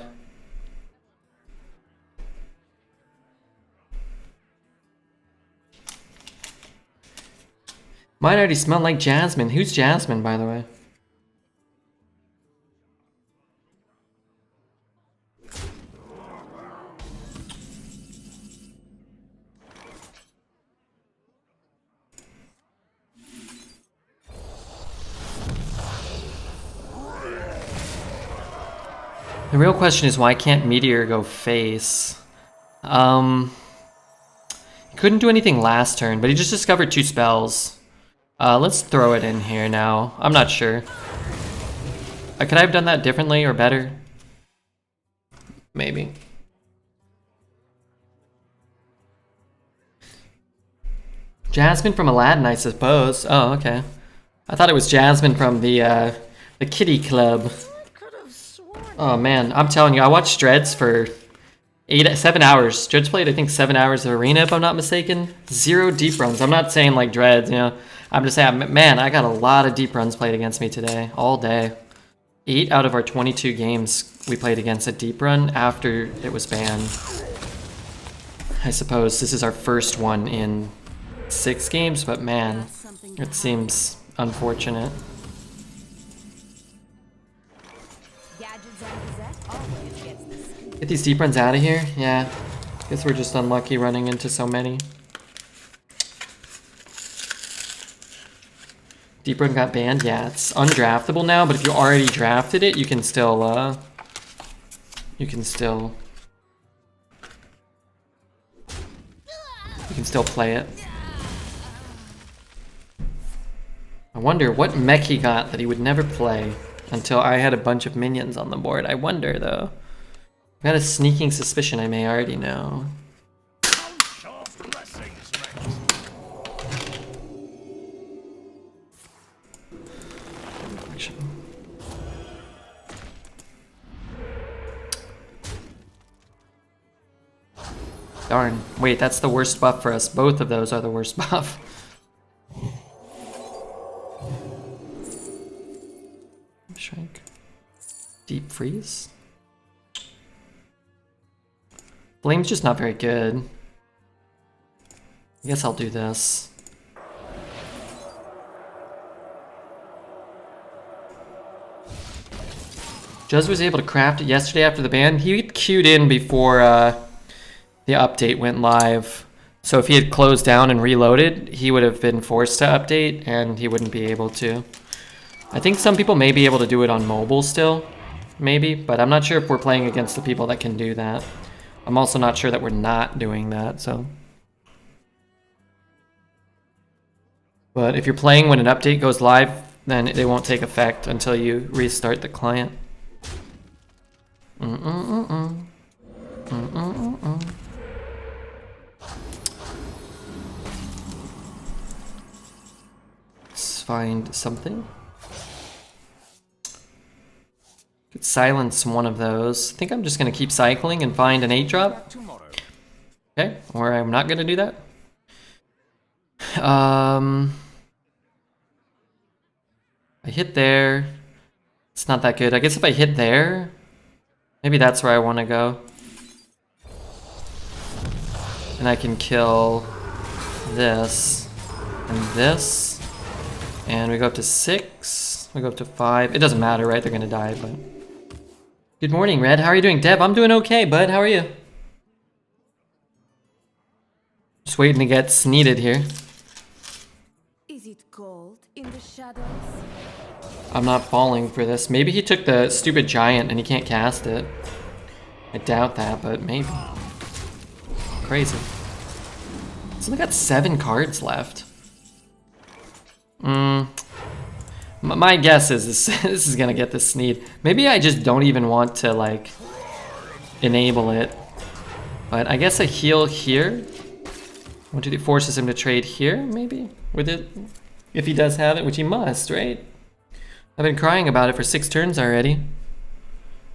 Mine already smelled like Jasmine. Who's Jasmine, by the way? The real question is, why can't Meteor go face? He couldn't do anything last turn, but he just discovered 2 spells. Let's throw it in here now. I'm not sure. Could I have done that differently or better? Maybe. Jasmine from Aladdin, I suppose. Oh, okay. I thought it was Jasmine from the Kitty Club. Oh man, I'm telling you, I watched Dreads for 7 hours. Dreads played, I think, 7 hours of Arena, if I'm not mistaken. 0 deep runs. I'm not saying like Dreads, you know. I'm just saying, man, I got a lot of deep runs played against me today, all day. 8 out of our 22 games we played against a deep run after it was banned. I suppose this is our first one in 6 games, but man, it seems unfortunate. Get these deep runs out of here? Yeah. Guess we're just unlucky running into so many. Deep run got banned? Yeah, it's undraftable now, but if you already drafted it, you can still, You can still play it. I wonder what mech he got that he would never play until I had a bunch of minions on the board. I wonder, though. I've got a sneaking suspicion I may already know. Darn. Wait, that's the worst buff for us. Both of those are the worst buff. Shrink. Deep freeze. Flame's just not very good. I guess I'll do this. Juz was able to craft it yesterday after the ban. He queued in before the update went live. So if he had closed down and reloaded, he would have been forced to update and he wouldn't be able to. I think some people may be able to do it on mobile still, maybe, but I'm not sure if we're playing against the people that can do that. I'm also not sure that we're not doing that, so. But if you're playing when an update goes live, then they won't take effect until you restart the client. Let's find something. Could silence one of those. I think I'm just gonna keep cycling and find an 8-drop. Okay, or I'm not gonna do that. I hit there. It's not that good. I guess if I hit there, maybe that's where I want to go. And I can kill this and this. And we go up to 6. We go up to 5. It doesn't matter, right? They're gonna die, but. Good morning, Red. How are you doing? Dev, I'm doing okay, bud. How are you? Just waiting to get sneeded here. Is it cold in the shadows? I'm not falling for this. Maybe he took the stupid giant and he can't cast it. I doubt that, but maybe. Crazy. It's only got 7 cards left. My guess is this is gonna get the sneed. Maybe I just don't even want to like enable it. But I guess a heal here. 1, 2, 3 forces him to trade here, maybe with it, if he does have it, which he must, right? I've been crying about it for 6 turns already.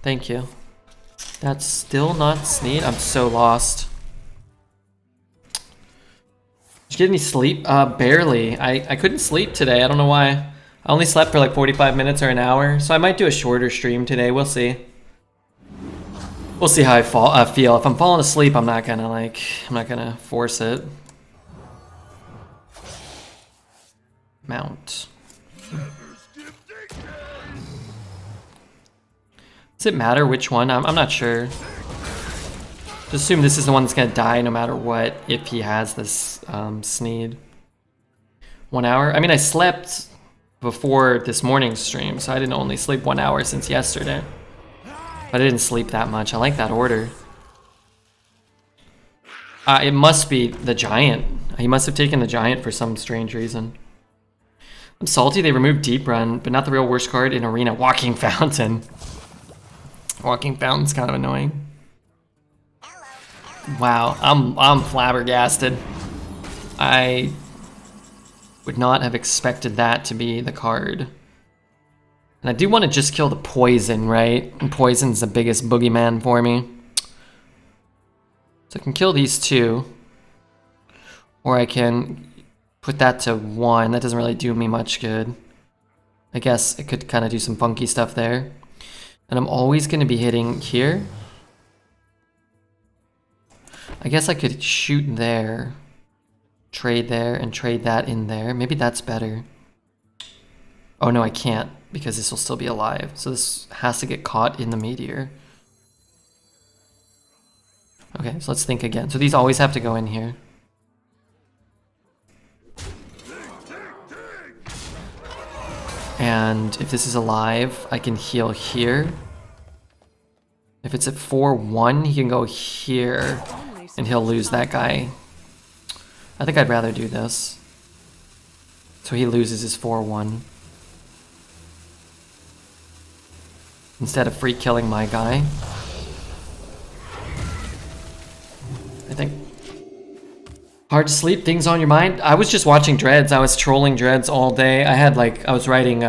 Thank you. That's still not sneed. I'm so lost. Did you get any sleep? Barely. I couldn't sleep today. I don't know why. I only slept for like 45 minutes or an hour, so I might do a shorter stream today. We'll see. We'll see how I feel. If I'm falling asleep, I'm not gonna force it. Mount. Does it matter which one? I'm not sure. Just assume this is the one that's gonna die no matter what if he has this sneed. 1 hour? I mean, I slept before this morning's stream, so I didn't only sleep 1 hour since yesterday. But I didn't sleep that much. I like that order. It must be the giant. He must have taken the giant for some strange reason. I'm salty they removed Deep Run, but not the real worst card in Arena. Walking Fountain. Walking Fountain's kind of annoying. Wow, I'm flabbergasted. I Would not have expected that to be the card. And I do want to just kill the poison, right? And poison's the biggest boogeyman for me. So I can kill these two. Or I can put that to 1. That doesn't really do me much good. I guess it could kind of do some funky stuff there. And I'm always going to be hitting here. I guess I could shoot there. Trade there and trade that in there. Maybe that's better. Oh no, I can't because this will still be alive. So this has to get caught in the meteor. Okay, so let's think again. So these always have to go in here. And if this is alive, I can heal here. If it's at 4-1, he can go here and he'll lose that guy. I think I'd rather do this. So he loses his 4-1. Instead of free killing my guy. I think. Hard to sleep, things on your mind. I was just watching Dreads. I was trolling Dreads all day. I was writing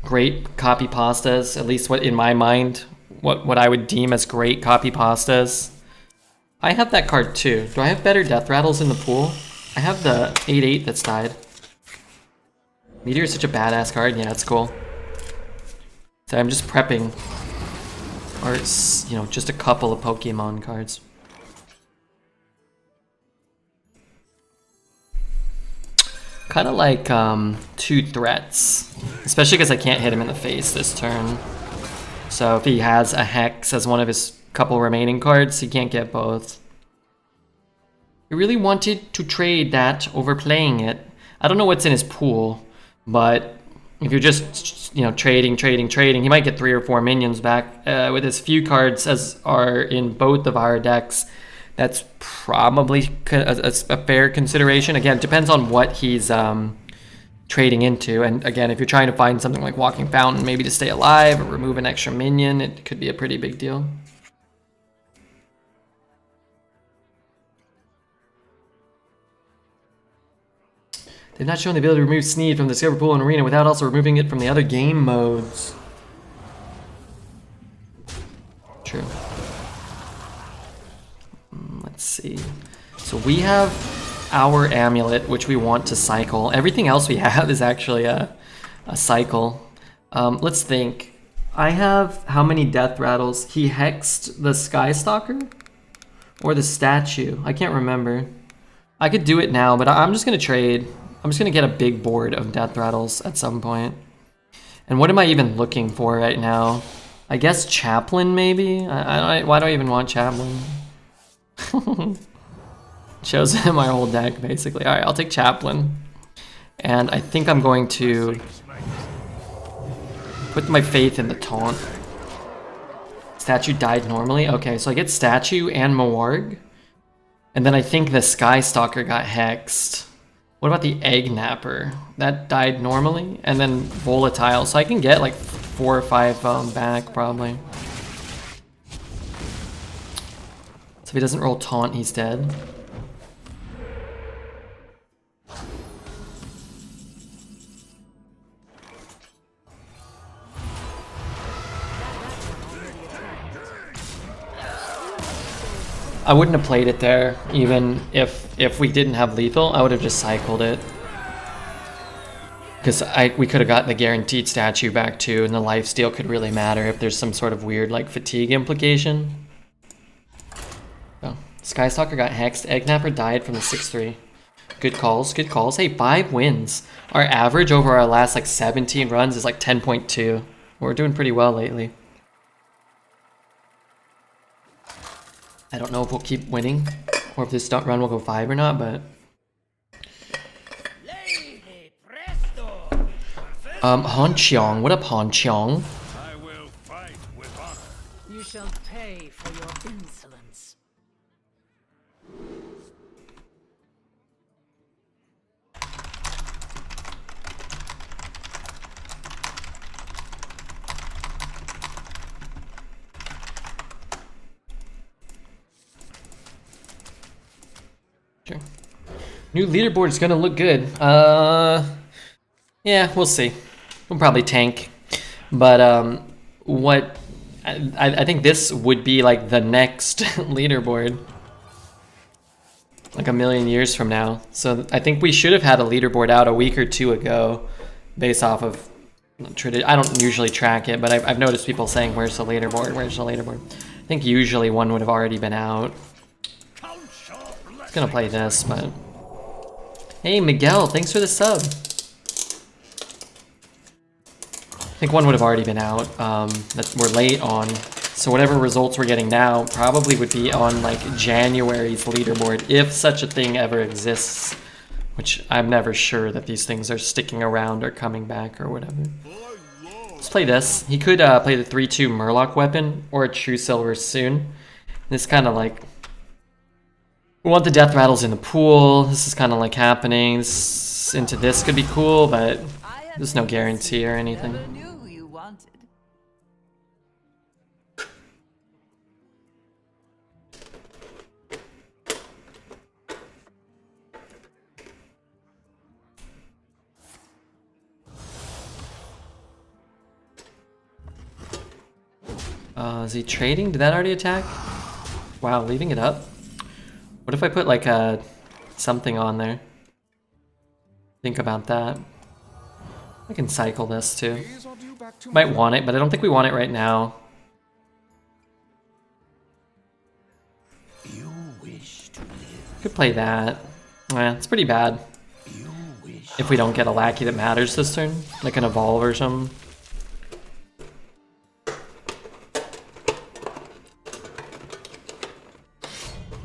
great copy pastas, at least what in my mind, what I would deem as great copy pastas. I have that card too. Do I have better death rattles in the pool? I have the 8/8 that's died. Meteor is such a badass card. Yeah, it's cool. So I'm just prepping, or you know, just a couple of Pokemon cards. Kind of like 2 threats, especially because I can't hit him in the face this turn. So if he has a Hex as one of his couple remaining cards, he can't get both. He really wanted to trade that over playing it. I don't know what's in his pool, but if you're just, you know, trading, he might get 3 or 4 minions back. With as few cards as are in both of our decks, that's probably a fair consideration. Again, it depends on what he's trading into. And again, if you're trying to find something like Walking Fountain, maybe to stay alive or remove an extra minion, it could be a pretty big deal. They've not shown the ability to remove Sneed from the Discover Pool and Arena without also removing it from the other game modes. True. Let's see. So we have our amulet, which we want to cycle. Everything else we have is actually a cycle. Let's think. I have how many death rattles? He hexed the Skystalker? Or the statue? I can't remember. I could do it now, but I'm just going to trade. I'm just going to get a big board of death rattles at some point. And what am I even looking for right now? I guess Chaplain, maybe? Why do I even want Chaplain? Shows him my whole deck, basically. Alright, I'll take Chaplain. And I think I'm going to put my faith in the taunt. Statue died normally? Okay, so I get Statue and Mawarg. And then I think the Skystalker got hexed. What about the Egg Napper? That died normally. And then Volatile. So I can get like 4 or 5 back, probably. So if he doesn't roll Taunt, he's dead. I wouldn't have played it there, even if we didn't have lethal. I would have just cycled it. Because we could have gotten the guaranteed statue back too, and the lifesteal could really matter if there's some sort of weird like fatigue implication. Oh, Skystalker got hexed. Eggnapper died from the 6-3. Good calls, good calls. Hey, 5 wins. Our average over our last like 17 runs is like 10.2. We're doing pretty well lately. I don't know if we'll keep winning, or if this run will go 5 or not, but... Hanqiang. What up, Hanqiang? I will fight with honor. You shall pay for your insolence. Sure. New leaderboard is gonna look good. Yeah, we'll see. We'll probably tank. But what I think this would be like the next leaderboard. Like a million years from now. So I think we should have had a leaderboard out a week or two ago based off of I don't usually track it, but I've noticed people saying, where's the leaderboard? Where's the leaderboard? I think usually one would have already been out. I'm gonna play this, but... Hey, Miguel, thanks for the sub. I think one would have already been out that we're late on. So whatever results we're getting now probably would be on like January's leaderboard, if such a thing ever exists. Which I'm never sure that these things are sticking around or coming back or whatever. Let's play this. He could play the 3-2 Murloc weapon or a True Silver soon. This kind of like... We want the death rattles in the pool. This is kind of like happening. Into this could be cool, but there's no guarantee or anything. Is he trading? Did that already attack? Wow, leaving it up. What if I put like a something on there? Think about that. I can cycle this too. Might want it, but I don't think we want it right now. Could play that. Yeah, it's pretty bad. If we don't get a lackey that matters this turn, like an evolve or something.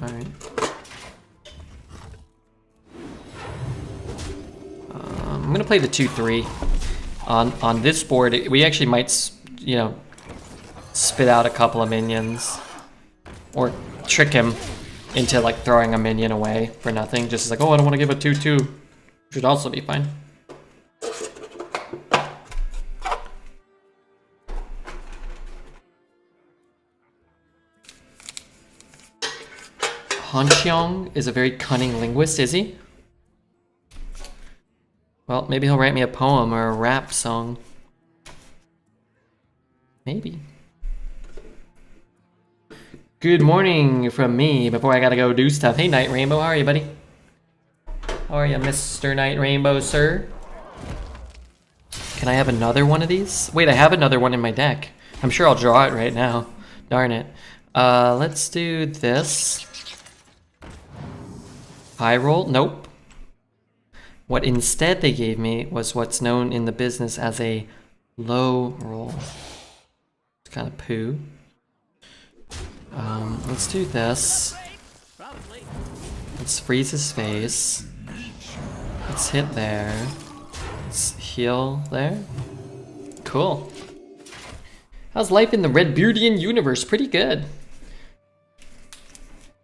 Alright. I'm gonna play the 2-3. On this board, we actually might, you know, spit out a couple of minions. Or trick him into like throwing a minion away for nothing. Just like, oh, I don't want to give a 2-2. Should also be fine. Hanxiong is a very cunning linguist, is he? Well, maybe he'll write me a poem or a rap song. Maybe. Good morning from me before I gotta go do stuff. Hey, Night Rainbow, how are you, buddy? How are you, Mr. Night Rainbow, sir? Can I have another one of these? Wait, I have another one in my deck. I'm sure I'll draw it right now. Darn it. Let's do this. High roll? Nope. What instead they gave me was what's known in the business as a low roll. It's kind of poo. Let's do this. Let's freeze his face. Let's hit there. Let's heal there. Cool. How's life in the Redbeardian universe? Pretty good.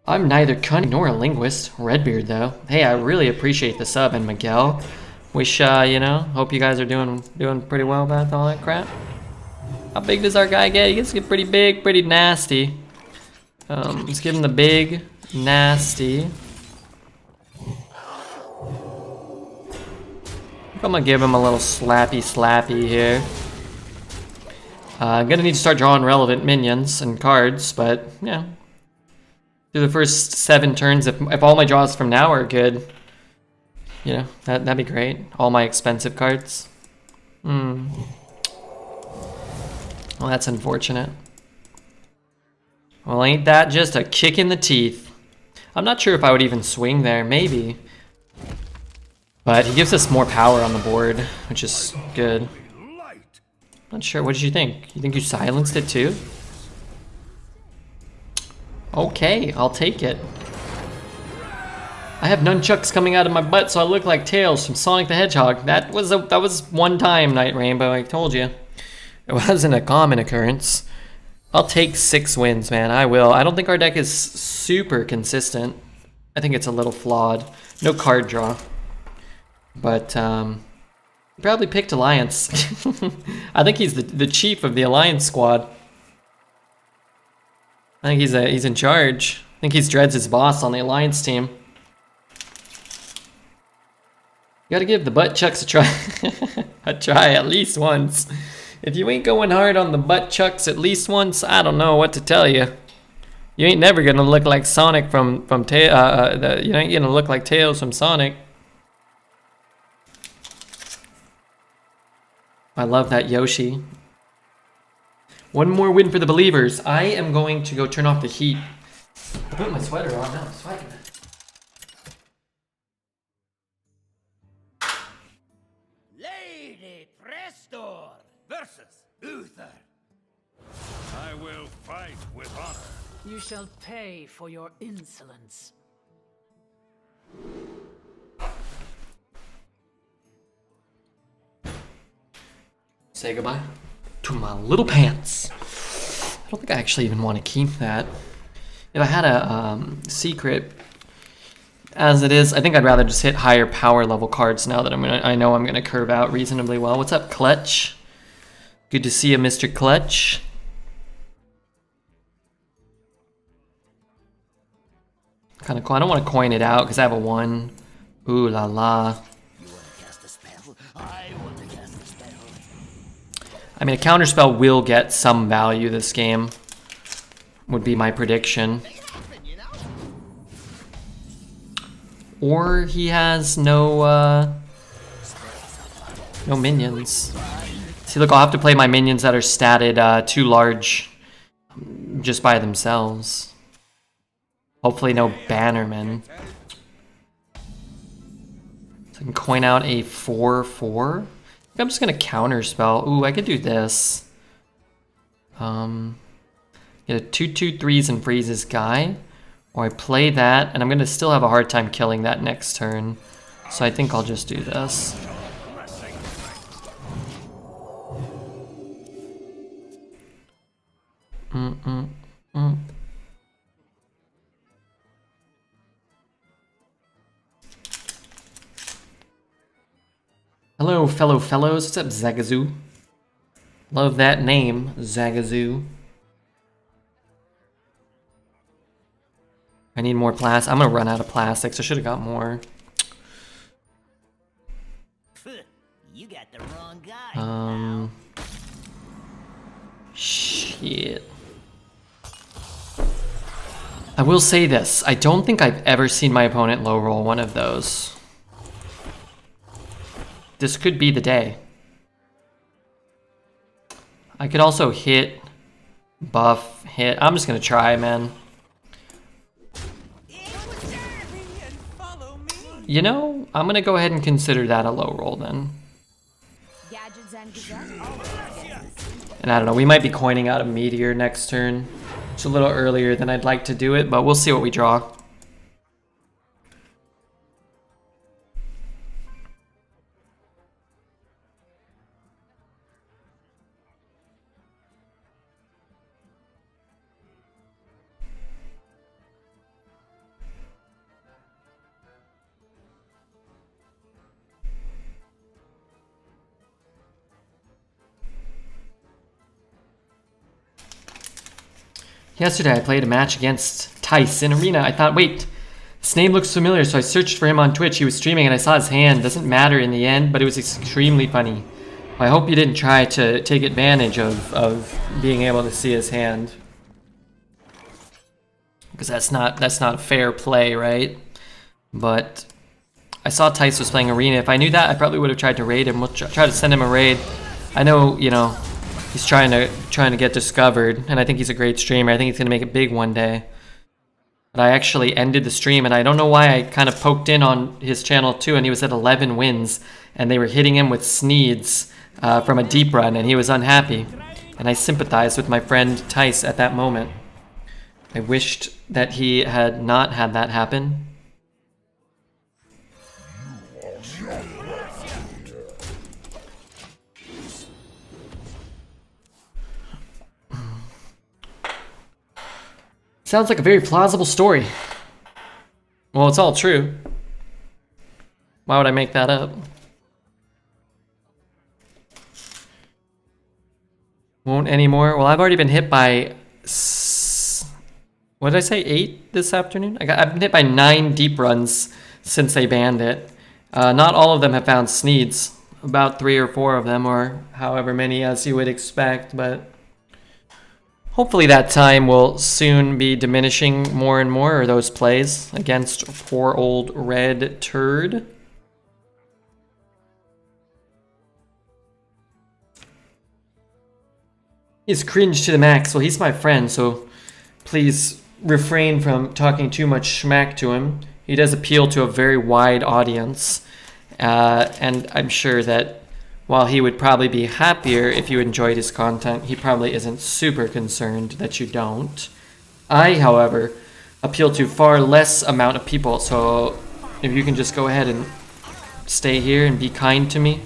I'm neither cunning nor a linguist. Redbeard, though. Hey, I really appreciate the sub, and Miguel. Wish, you know, hope you guys are doing pretty well about all that crap. How big does our guy get? He gets to get pretty big, pretty nasty. Let's give him the big, nasty. I'm gonna give him a little slappy here. I'm gonna need to start drawing relevant minions and cards, but yeah. Through the first 7 turns, if all my draws from now are good, you know, that'd be great. All my expensive cards. Well, that's unfortunate. Well, ain't that just a kick in the teeth? I'm not sure if I would even swing there, maybe. But he gives us more power on the board, which is good. Not sure, what did you think? You think you silenced it too? Okay, I'll take it. I have nunchucks coming out of my butt, so I look like Tails from Sonic the Hedgehog. That was one time, Night Rainbow, I told you. It wasn't a common occurrence. I'll take 6 wins, man, I will. I don't think our deck is super consistent. I think it's a little flawed. No card draw. But, probably picked Alliance. I think he's the chief of the Alliance squad. I think he's in charge. I think he's Dreads' boss on the Alliance team. Gotta give the butt chucks a try. A try at least once. If you ain't going hard on the butt chucks at least once, I don't know what to tell you. You ain't never gonna look like Sonic from you ain't gonna look like Tails from Sonic. I love that Yoshi. One more win for the believers. I am going to go turn off the heat. I put my sweater on now. I'm sweating. Lady Prestor versus Uther. I will fight with honor. You shall pay for your insolence. Say goodbye to my little pants. I don't think I actually even want to keep that. If I had a secret, as it is, I think I'd rather just hit higher power level cards now that I know I'm gonna curve out reasonably well. What's up, Clutch? Good to see you, Mr. Clutch. Kind of cool. I don't want to coin it out because I have a 1. Ooh la la. You want to cast a spell? I want to cast a spell. I mean, a counterspell will get some value this game, would be my prediction. Or he has no minions. See, look, I'll have to play my minions that are statted too large just by themselves. Hopefully no bannermen. So I can coin out a 4/4. I'm just gonna counterspell. Ooh, I could do this. Get a 2/2/3s and freezes guy. Or I play that, and I'm gonna still have a hard time killing that next turn. So I think I'll just do this. Hello, fellow fellows. What's up, Zagazoo? Love that name, Zagazoo. I need more plastic. I'm gonna run out of plastics. I should have got more. You got the wrong guy. Shit. I will say this. I don't think I've ever seen my opponent low roll one of those. This could be the day. I could also hit, buff, hit. I'm just gonna try, man. You know, I'm gonna go ahead and consider that a low roll then. And I don't know, we might be coining out a meteor next turn. It's a little earlier than I'd like to do it, but we'll see what we draw. Yesterday I played a match against Tice in Arena. I thought, wait, this name looks familiar, so I searched for him on Twitch. He was streaming and I saw his hand. Doesn't matter in the end, but it was extremely funny. I hope you didn't try to take advantage of being able to see his hand. Because that's not fair play, right? But I saw Tice was playing Arena. If I knew that, I probably would have tried to raid him. We'll try to send him a raid. I know, you know, he's trying to get discovered, and I think he's a great streamer. I think he's gonna make it big one day. But I actually ended the stream, and I don't know why. I kind of poked in on his channel too, and he was at 11 wins, and they were hitting him with Sneeds from a deep run, and he was unhappy. And I sympathized with my friend Tice at that moment. I wished that he had not had that happen. Sounds like a very plausible story. Well, it's all true. Why would I make that up? Won't anymore. Well, I've already been hit by... What did I say? 8 this afternoon? I've been hit by 9 deep runs since they banned it. Not all of them have found Sneeds. About 3 or 4 of them, or however many as you would expect, but hopefully that time will soon be diminishing more and more, or those plays against poor old red turd. He's cringe to the max. Well, he's my friend, so please refrain from talking too much smack to him. He does appeal to a very wide audience, and I'm sure that while he would probably be happier if you enjoyed his content, he probably isn't super concerned that you don't. I, however, appeal to far less amount of people, so if you can just go ahead and stay here and be kind to me,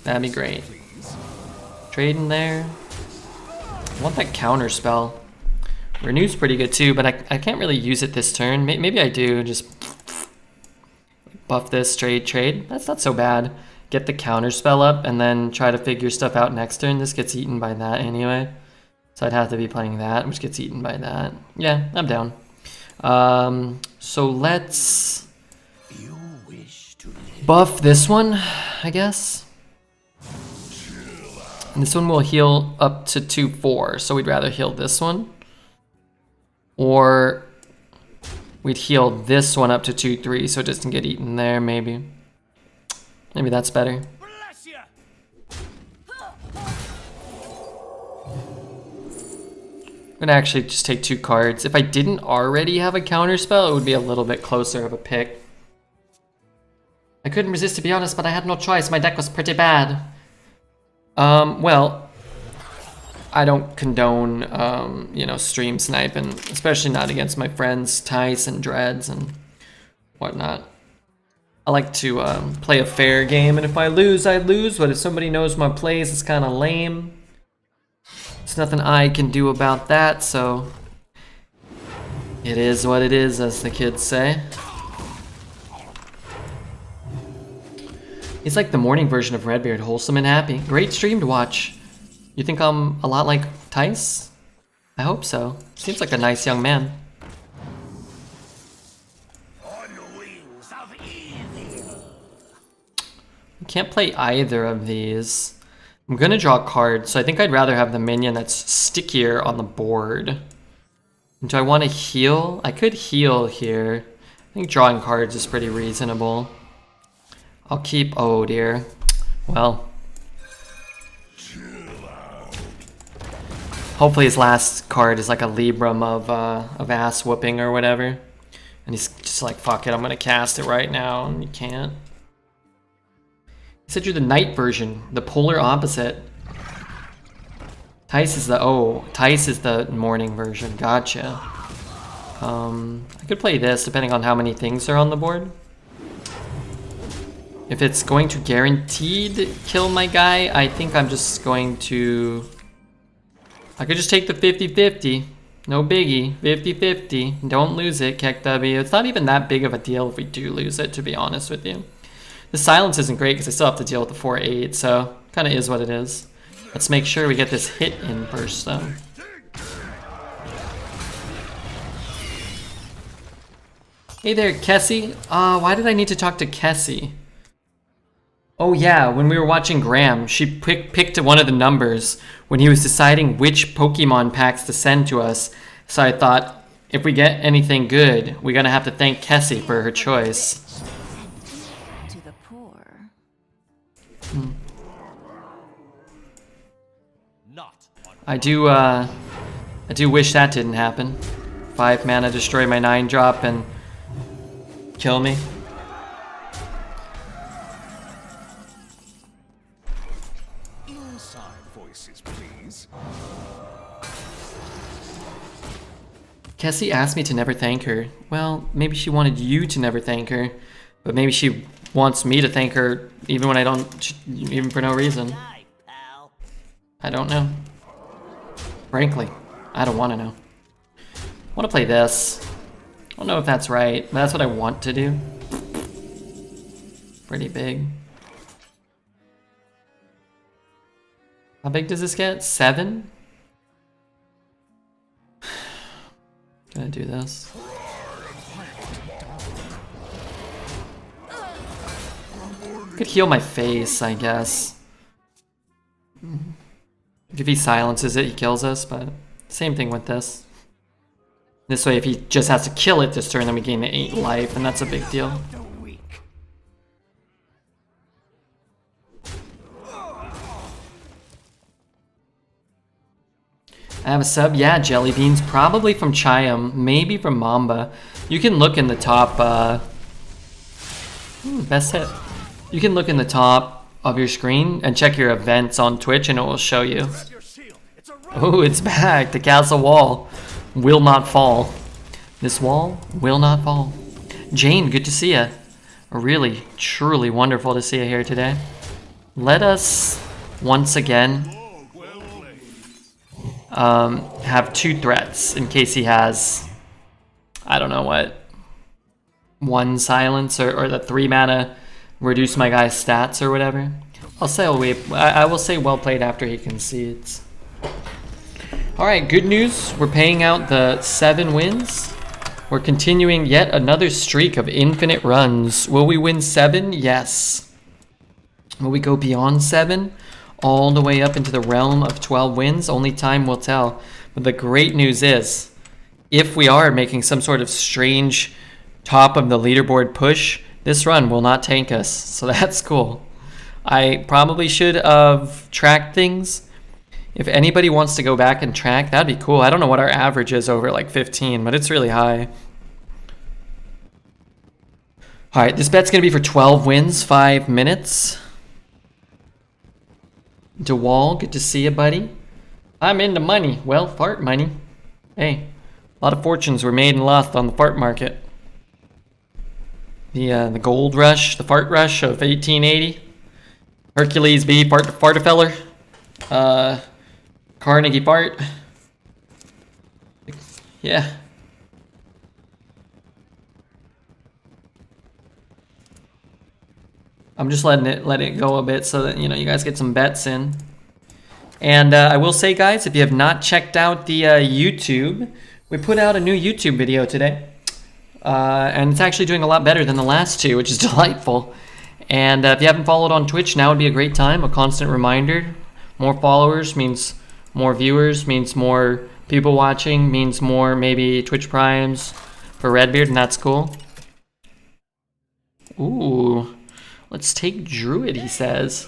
that'd be great. Trade in there. I want that counter spell. Renew's pretty good too, but I can't really use it this turn. Maybe I do. Just buff this, trade. That's not so bad. Get the counter spell up and then try to figure stuff out next turn. This gets eaten by that anyway. So I'd have to be playing that, which gets eaten by that. Yeah, I'm down. So let's buff this one, I guess. And this one will heal up to 2/4, so we'd rather heal this one. Or we'd heal this one up to 2/3, so it doesn't get eaten there, maybe. Maybe that's better. Bless ya! I'm gonna actually just take 2 cards. If I didn't already have a counter spell, it would be a little bit closer of a pick. I couldn't resist, to be honest, but I had no choice. My deck was pretty bad. Well, I don't condone, you know, stream sniping, especially not against my friends Tice and Dreads and whatnot. I like to play a fair game, and if I lose, I lose, but if somebody knows my plays, it's kind of lame. There's nothing I can do about that, so it is what it is, as the kids say. He's like the morning version of Redbeard, wholesome and happy. Great stream to watch. You think I'm a lot like Tice? I hope so. Seems like a nice young man. On wings of evil. I can't play either of these. I'm gonna draw a card, so I think I'd rather have the minion that's stickier on the board. Do I want to heal? I could heal here. I think drawing cards is pretty reasonable. I'll keep... oh dear. Well. Hopefully his last card is like a Libram of ass whooping or whatever. And he's just like, fuck it, I'm gonna cast it right now. And you can't. He said you're the night version, the polar opposite. Tice is the... oh, Tice is the morning version. Gotcha. I could play this depending on how many things are on the board. If it's going to guaranteed kill my guy, I think I'm just going to... I could just take the 50-50. No biggie. 50-50. Don't lose it, Keck W. It's not even that big of a deal if we do lose it, to be honest with you. The silence isn't great because I still have to deal with the 4-8, so kind of is what it is. Let's make sure we get this hit in first, though. Hey there, Kessie. Why did I need to talk to Kessie? Oh yeah, when we were watching Graham, she picked one of the numbers when he was deciding which Pokemon packs to send to us. So I thought, if we get anything good, we're gonna have to thank Kessie for her choice. To the poor. Not I do wish that didn't happen. 5 mana, destroy my 9-drop and kill me. inside voices, please. Kessie asked me to never thank her. Well, maybe she wanted you to never thank her, but maybe she wants me to thank her even when I don't, even for no reason. Die, pal. I don't know. Frankly, I don't want to know. I want to play this. I don't know if that's right, but that's what I want to do. Pretty big. How big does this get? 7? Gonna do this. Could heal my face, I guess. If he silences it, he kills us, but same thing with this. This way, if he just has to kill it this turn, then we gain 8 life, and that's a big deal. I have a sub, yeah, Jelly Beans, probably from Chiam, maybe from Mamba. You can look in the top, best hit. You can look in the top of your screen and check your events on Twitch and it will show you. Oh, it's back, the castle wall will not fall. This wall will not fall. Jane, good to see you. Really, truly wonderful to see you here today. Let us, once again, have 2 threats in case he has, I don't know what, 1 silence or the 3 mana reduce my guy's stats or whatever. I will say well played after he concedes. Alright, good news. We're paying out the 7 wins. We're continuing yet another streak of infinite runs. Will we win 7? Yes. Will we go beyond 7? All the way up into the realm of 12 wins? Only time will tell. But the great news is, if we are making some sort of strange top of the leaderboard push, this run will not tank us. So that's cool. I probably should have tracked things. If anybody wants to go back and track, that'd be cool. I don't know what our average is over like 15, but it's really high. Alright, this bet's going to be for 12 wins, 5 minutes. DeWall, good to see you, buddy. I'm into money. Well, fart money. Hey, a lot of fortunes were made and lost on the fart market. The gold rush, the fart rush of 1880. Hercules B, fartafeller. Carnegie fart. Yeah. I'm just letting it go a bit so that, you know, you guys get some bets in. And I will say, guys, if you have not checked out the YouTube, we put out a new YouTube video today. And it's actually doing a lot better than the last 2, which is delightful. And if you haven't followed on Twitch, now would be a great time. A constant reminder. More followers means more viewers, means more people watching, means more maybe Twitch primes for Redbeard, and that's cool. Ooh. Let's take Druid, he says.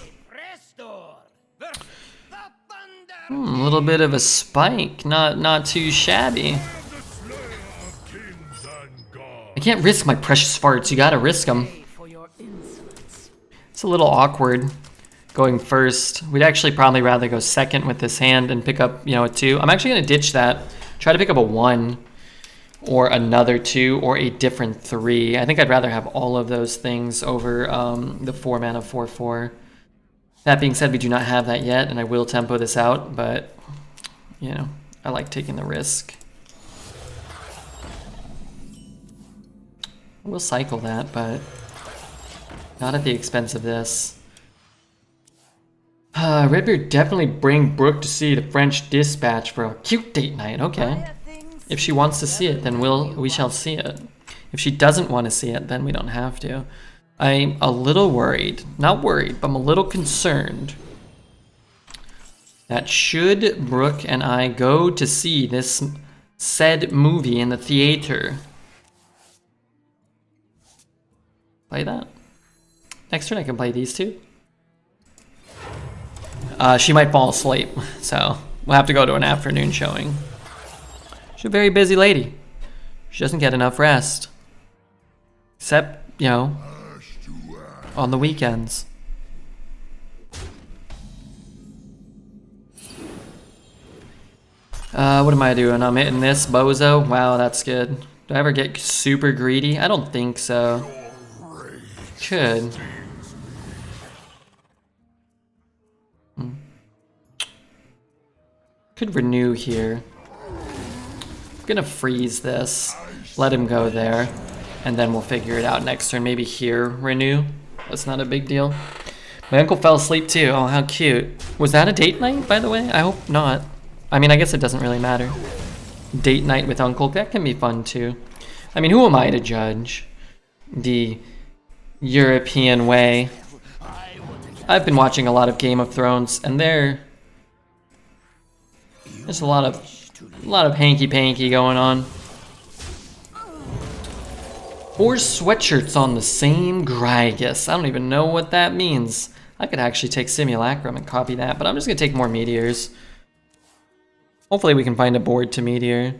A little bit of a spike, not too shabby. I can't risk my precious farts, you gotta risk them. It's a little awkward going first. We'd actually probably rather go second with this hand and pick up, you know, a 2. I'm actually gonna ditch that. Try to pick up a 1 or another 2 or a different 3. I think I'd rather have all of those things over the 4 mana 4/4. That being said, we do not have that yet, and I will tempo this out, but, you know, I like taking the risk. We'll cycle that, but not at the expense of this. Redbeard definitely bring Brooke to see the French Dispatch for a cute date night. Okay. If she wants to see it, then we shall see it. If she doesn't want to see it, then we don't have to. I'm a little worried. Not worried, but I'm a little concerned that should Brooke and I go to see this said movie in the theater. Play that. Next turn I can play these 2. She might fall asleep, so we'll have to go to an afternoon showing. She's a very busy lady. She doesn't get enough rest. Except, you know, on the weekends. What am I doing? I'm hitting this bozo. Wow, that's good. Do I ever get super greedy? I don't think so. Could. Could renew here. I'm gonna freeze this. Let him go there. And then we'll figure it out next turn. Maybe here, renew. That's not a big deal. My uncle fell asleep too. Oh, how cute. Was that a date night, by the way? I hope not. I mean, I guess it doesn't really matter. Date night with uncle, that can be fun too. I mean, who am I to judge the European way I've been watching a lot of Game of Thrones, and there's a lot of hanky-panky going on. 4 sweatshirts on the same Grigus. I don't even know what that means. I could actually take Simulacrum and copy that, but I'm just gonna take more meteors. Hopefully we can find a board to meteor.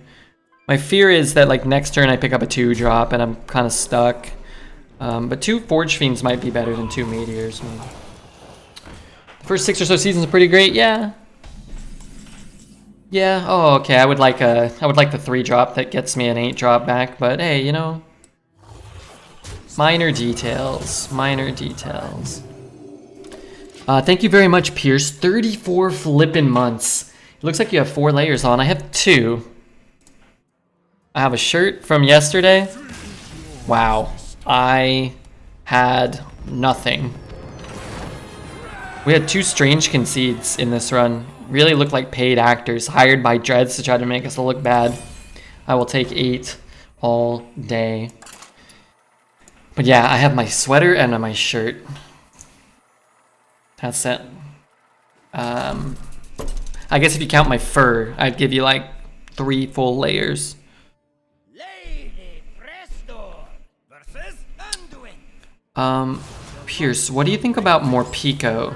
My fear is that like next turn I pick up a 2-drop and I'm kind of stuck. But 2 Forge Fiends might be better than 2 meteors. The first 6 or so seasons are pretty great. Yeah. Yeah. Oh, okay. I would like the 3-drop that gets me an 8-drop back. But hey, you know, minor details. Minor details. Thank you very much, Pierce. 34 flippin' months. It looks like you have 4 layers on. I have 2. I have a shirt from yesterday. Wow. I had nothing. We had 2 strange concedes in this run. Really looked like paid actors hired by Dreads to try to make us look bad. I will take 8 all day. But yeah, I have my sweater and my shirt. That's it. I guess if you count my fur, I'd give you like 3 full layers. Lady Presto versus Anduin. Pierce, what do you think about more Pico?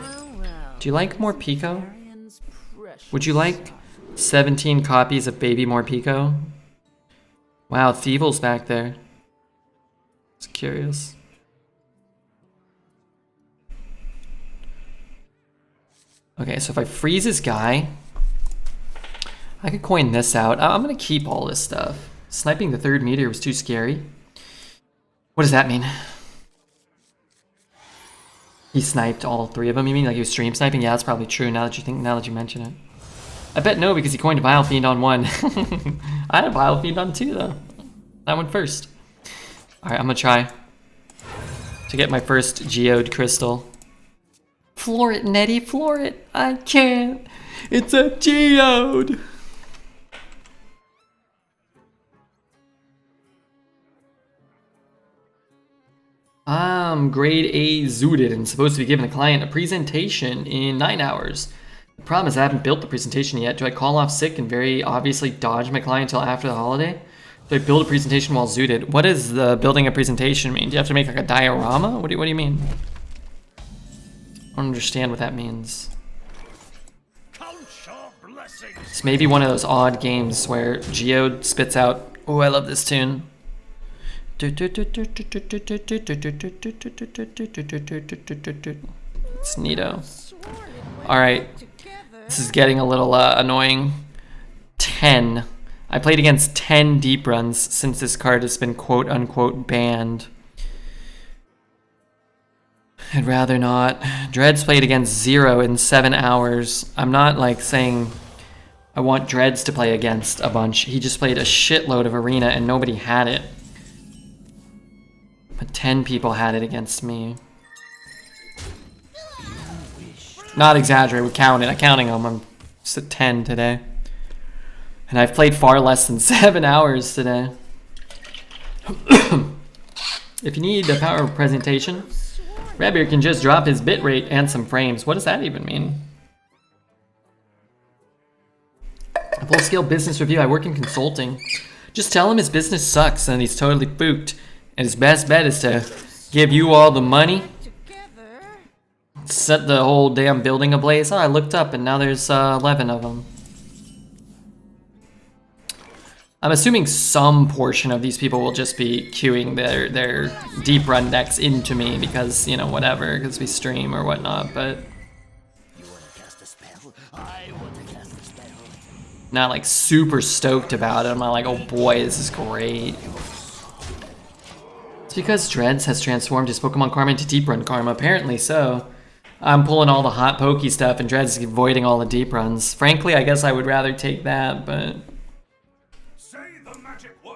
Do you like more Pico? Would you like 17 copies of Baby Morpeko? Wow, Thievel's back there. Just curious. Okay, so if I freeze this guy, I could coin this out. I'm gonna keep all this stuff. Sniping the 3rd meteor was too scary. What does that mean? He sniped all 3 of them, you mean? Like he was stream sniping? Yeah, that's probably true now that you mention it. I bet no, because he coined a Vile Fiend on 1. I had a Vile Fiend on 2 though. That went first. Alright, I'm gonna try to get my first geode crystal. Floor it, Nettie, floor it. I can't. It's a geode. I'm grade A zooted and supposed to be giving a client a presentation in 9 hours. The problem is I haven't built the presentation yet. Do I call off sick and very obviously dodge my client until after the holiday? Do I build a presentation while zooted? What does the building a presentation mean? Do you have to make like a diorama? What do you mean? I don't understand what that means. It's maybe one of those odd games where Geode spits out, oh, I love this tune. It's neato. Alright, this is getting a little annoying. 10. I played against 10 deep runs since this card has been quote unquote banned. I'd rather not. Dreads played against 0 in 7 hours. I'm not like saying I want Dreads to play against a bunch. He just played a shitload of arena and nobody had it. But 10 people had it against me. Not exaggerate, we counted. I'm counting them. I'm just at 10 today. And I've played far less than 7 hours today. If you need the power of presentation, Rabbier can just drop his bitrate and some frames. What does that even mean? A full-scale business review. I work in consulting. Just tell him his business sucks and he's totally spooked. And his best bet is to give you all the money. Set the whole damn building ablaze. Oh, I looked up and now there's 11 of them. I'm assuming some portion of these people will just be queuing their deep run decks into me because, you know, whatever, because we stream or whatnot, but You want to cast a spell? I want to cast a spell. not like super stoked about it. I'm not like, oh boy, this is great. It's because Dreads has transformed his Pokemon Karma into Deep Run Karma, apparently so. I'm pulling all the hot pokey stuff and Dreads is avoiding all the deep runs. Frankly, I guess I would rather take that, but Say the magic word.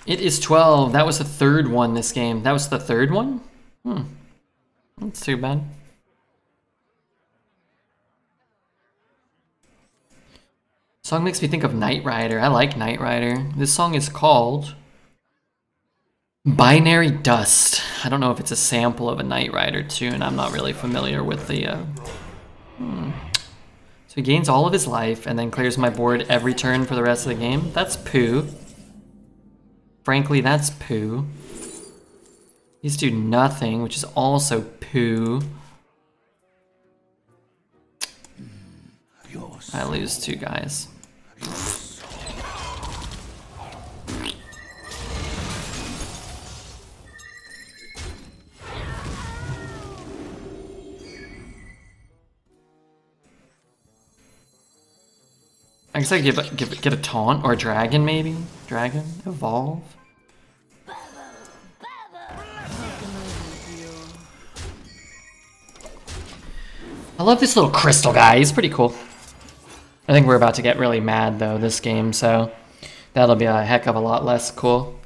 it is 12. That was the 3rd one this game. That was the 3rd one? That's too bad. Song makes me think of Knight Rider. I like Knight Rider. This song is called Binary Dust. I don't know if it's a sample of a Knight Rider tune. I'm not really familiar with the... So he gains all of his life and then clears my board every turn for the rest of the game. That's poo. Frankly, that's poo. These do nothing, which is also poo. I lose 2 guys. I guess I get a taunt or a dragon maybe? Dragon? Evolve? I love this little crystal guy, he's pretty cool. I think we're about to get really mad though this game, so that'll be a heck of a lot less cool.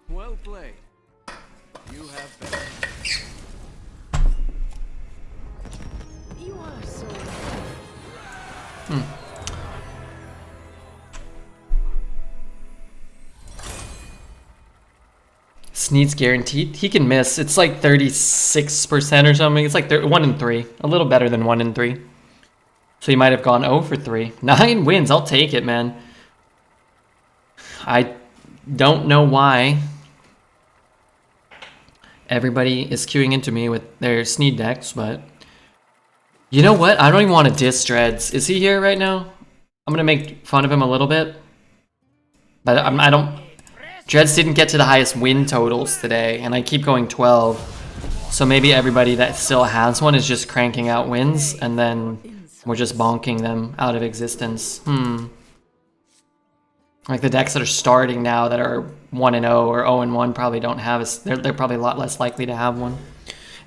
Well played. You have been. You are so. Sneed's guaranteed. He can miss. It's like 36% or something. It's like 1 in 3. A little better than 1 in 3. So he might have gone 0 for 3. 9 wins. I'll take it, man. I don't know why everybody is queuing into me with their Sneed decks, but you know what? I don't even want to diss Dreads. Is he here right now? I'm gonna make fun of him a little bit, but I don't. Dreads didn't get to the highest win totals today, and I keep going 12. So maybe everybody that still has one is just cranking out wins, and then we're just bonking them out of existence. Like the decks that are starting now that are 1-0 or 0-1 probably don't have us. They're probably a lot less likely to have one.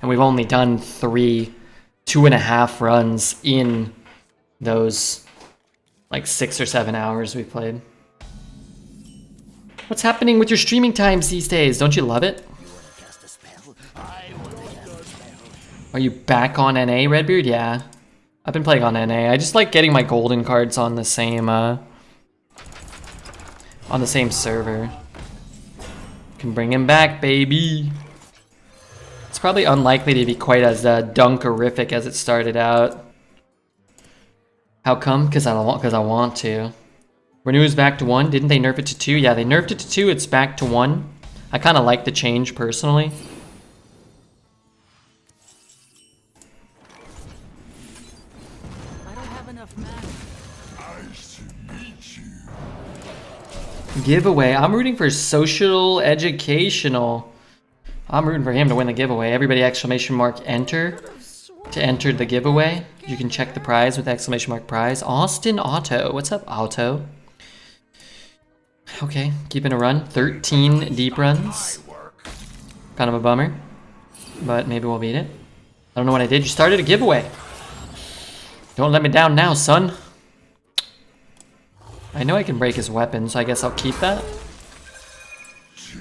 And we've only done 2.5 runs in those like 6 or 7 hours we played. What's happening with your streaming times these days? Don't you love it? Are you back on NA, Redbeard? Yeah. I've been playing on NA. I just like getting my golden cards on the same server. Can bring him back, baby. It's probably unlikely to be quite as dunkerific as it started out. How come? Because I want to. Renew's back to 1. Didn't they nerf it to 2? Yeah, they nerfed it to 2. It's back to 1. I kind of like the change personally. I don't have enough mana. Giveaway. I'm rooting for social educational. I'm rooting for him to win the giveaway. Everybody !enter to enter the giveaway. You can check the prize with !prize. Austin Auto. What's up, Auto? Okay, keeping a run. 13 deep runs. Kind of a bummer, but maybe we'll beat it. I don't know what I did. You started a giveaway. Don't let me down now, son. I know I can break his weapon, so I guess I'll keep that.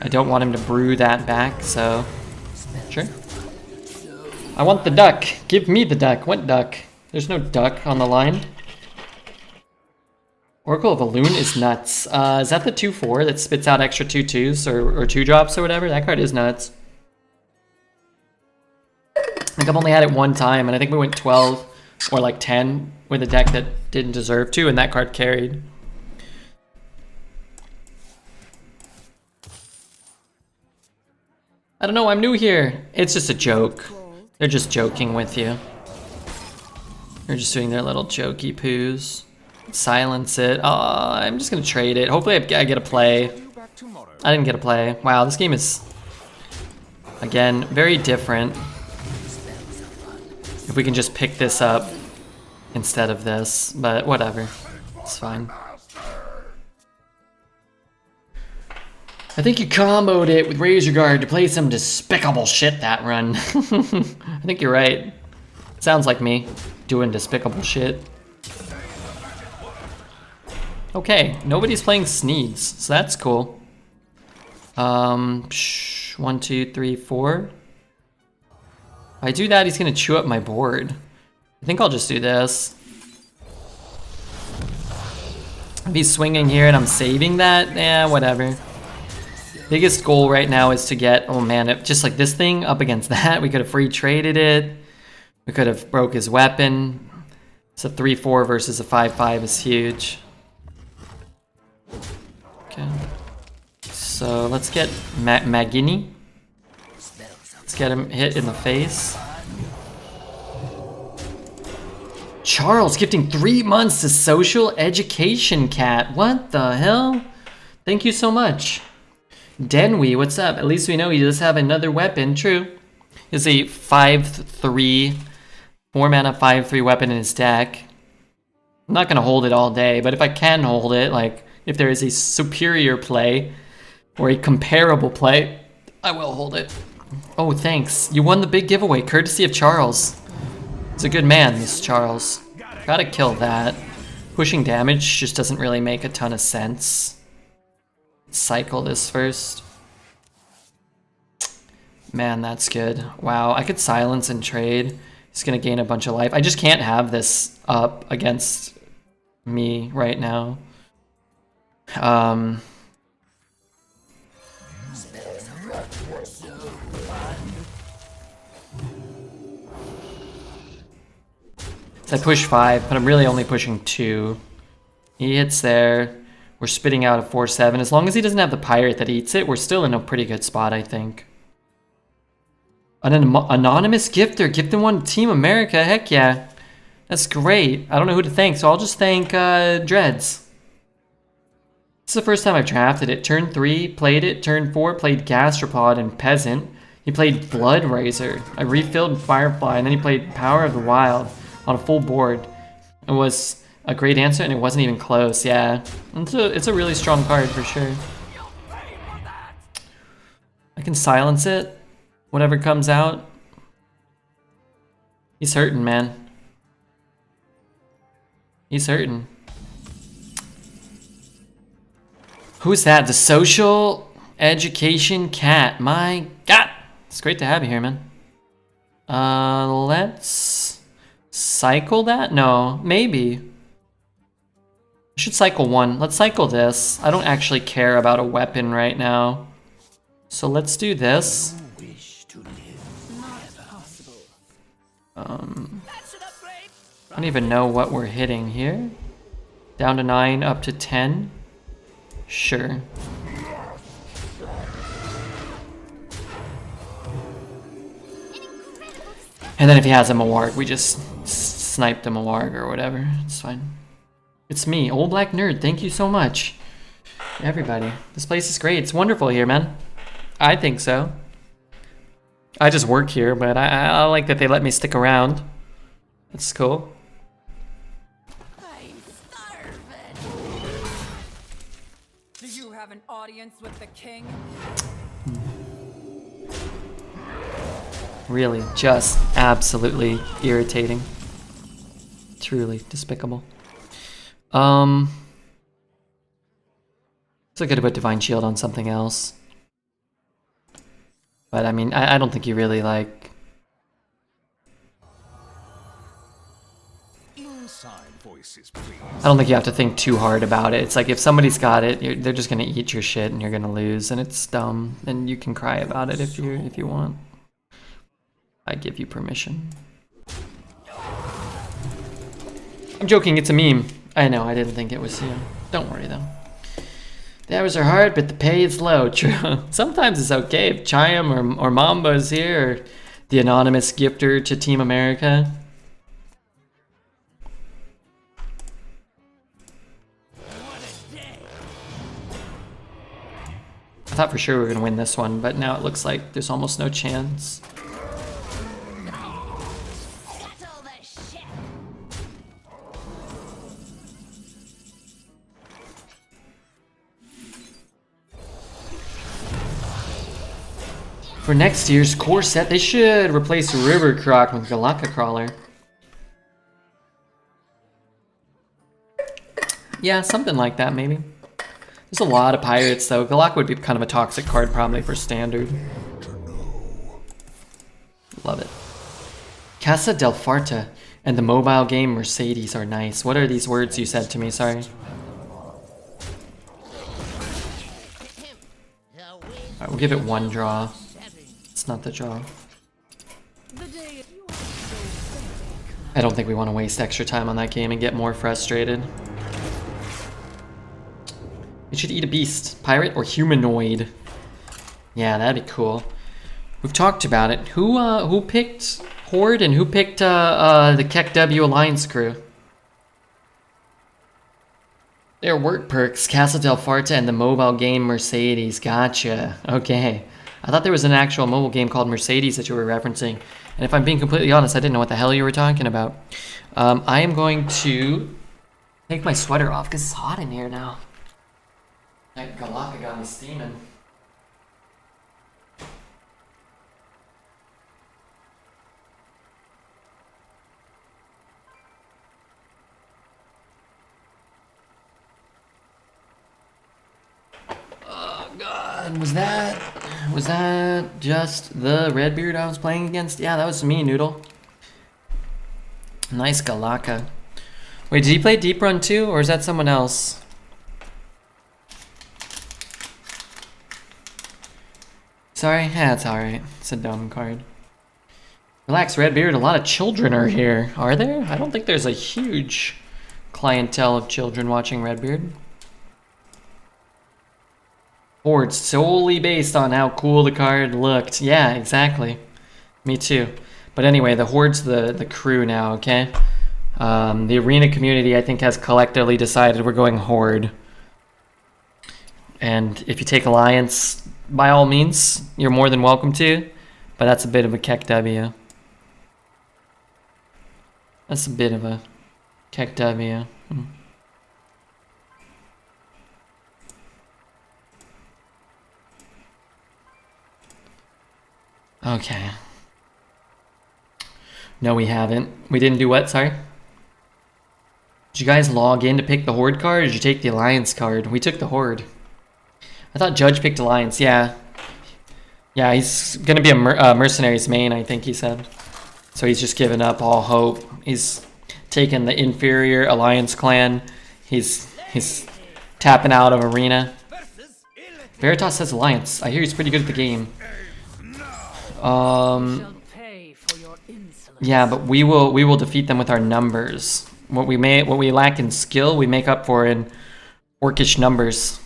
I don't want him to brew that back, so sure. I want the duck. Give me the duck. What duck? There's no duck on the line. Oracle of Elune is nuts. Is that the 2/4 that spits out extra 2/2s or 2-drops or whatever? That card is nuts. I think I've only had it one time, and I think we went 12 or like 10 with a deck that didn't deserve to, and that card carried. I don't know, I'm new here. It's just a joke. They're just joking with you. They're just doing their little jokey poos. Silence it. I'm just gonna trade it. Hopefully I get a play. I didn't get a play. Wow, this game is, again, very different. If we can just pick this up instead of this, but whatever. It's fine. I think you comboed it with Razor Guard to play some despicable shit that run. I think you're right. Sounds like me doing despicable shit. Okay, nobody's playing Sneeds, so that's cool. 1, 2, 3, 4. If I do that, he's gonna chew up my board. I think I'll just do this. If he's swinging here and I'm saving that, yeah, whatever. Biggest goal right now is to get, oh man, just like this thing up against that. We could have free traded it. We could have broke his weapon. So 3-4 versus a 5-5 is huge. Okay. So let's get Magini. Let's get him hit in the face. Charles gifting 3 months to social education cat. What the hell? Thank you so much. Denwy, what's up? At least we know he does have another weapon. True. Is a 5-3, 4 mana 5-3 weapon in his deck. I'm not gonna hold it all day, but if I can hold it, like if there is a superior play or a comparable play, I will hold it. Oh, thanks. You won the big giveaway, courtesy of Charles. He's a good man, this Charles. Gotta kill that. Pushing damage just doesn't really make a ton of sense. Cycle this first. Man, that's good. Wow, I could silence and trade. He's gonna gain a bunch of life. I just can't have this up against me right now. I push 5, but I'm really only pushing 2. He hits there. We're spitting out a 4-7. As long as he doesn't have the pirate that eats it, we're still in a pretty good spot, I think. An anonymous gifter, gifting one to Team America. Heck yeah. That's great. I don't know who to thank, so I'll just thank Dreads. This is the first time I've drafted it. Turn 3, played it. Turn 4, played Gastropod and Peasant. He played Blood Razor. I refilled Firefly, and then he played Power of the Wild on a full board. It was a great answer, and it wasn't even close. Yeah, it's a really strong card for sure. I can silence it. Whatever comes out. He's hurting, man. He's hurting. Who's that? The social education cat. My God. It's great to have you here, man. Let's cycle that? No, maybe. I should cycle 1. Let's cycle this. I don't actually care about a weapon right now. So let's do this. I don't even know what we're hitting here. Down to 9, up to 10. Sure. And then if he has a Mawarg, we just sniped a Mawarg or whatever. It's fine. It's me, Old Black Nerd. Thank you so much. Everybody. This place is great. It's wonderful here, man. I think so. I just work here, but I like that they let me stick around. That's cool. I'm starving. Do you have an audience with the king? Really, just absolutely irritating. Truly despicable. So I could have put Divine Shield on something else. But I mean, I don't think you really like... I don't think you have to think too hard about it. It's like if somebody's got it, they're just gonna eat your shit and you're gonna lose, and it's dumb. And you can cry about it if you want. I give you permission. I'm joking, it's a meme. I know, I didn't think it was you. Don't worry though. The hours are hard, but the pay is low. True. Sometimes it's okay if Chiam or Mamba is here, or the anonymous gifter to Team America. I thought for sure we were going to win this one, but now it looks like there's almost no chance. For next year's core set, they should replace River Croc with Galaka Crawler. Yeah, something like that, maybe. There's a lot of pirates, though. Galak would be kind of a toxic card, probably, for standard. Love it. Casa del Farta and the mobile game Mercedes are nice. What are these words you said to me? Sorry. Alright, we'll give it one draw. It's not the draw. I don't think we want to waste extra time on that game and get more frustrated. We should eat a beast. Pirate or humanoid? Yeah, that'd be cool. We've talked about it. Who picked Horde and who picked the Keck W Alliance crew? Their work perks, Casa del Farta and the mobile game Mercedes. Gotcha. Okay. I thought there was an actual mobile game called Mercedes that you were referencing. And if I'm being completely honest, I didn't know what the hell you were talking about. I am going to take my sweater off because it's hot in here now. That Galaka got me steaming. Oh god, was that just the Redbeard I was playing against? Yeah, that was me, Noodle. Nice Galaka. Wait, did he play Deep Run too, or is that someone else? Sorry? Yeah, it's alright. It's a dumb card. Relax, Redbeard. A lot of children are here. Are there? I don't think there's a huge clientele of children watching Redbeard. Horde solely based on how cool the card looked. Yeah, exactly. Me too. But anyway, the Horde's the crew now, okay? The arena community, I think, has collectively decided we're going Horde. And if you take Alliance, by all means, you're more than welcome to. But that's a bit of a Keck W. That's a bit of a Keck W. Okay. No, we haven't. We didn't do what? Sorry? Did you guys log in to pick the Horde card, or did you take the Alliance card? We took the Horde. I thought Judge picked Alliance, yeah. Yeah, he's going to be a Mercenaries main, I think he said. So he's just given up all hope. He's taken the inferior Alliance clan. He's tapping out of Arena. Veritas says Alliance. I hear he's pretty good at the game. Yeah, but we will defeat them with our numbers. What we lack in skill, we make up for in orcish numbers.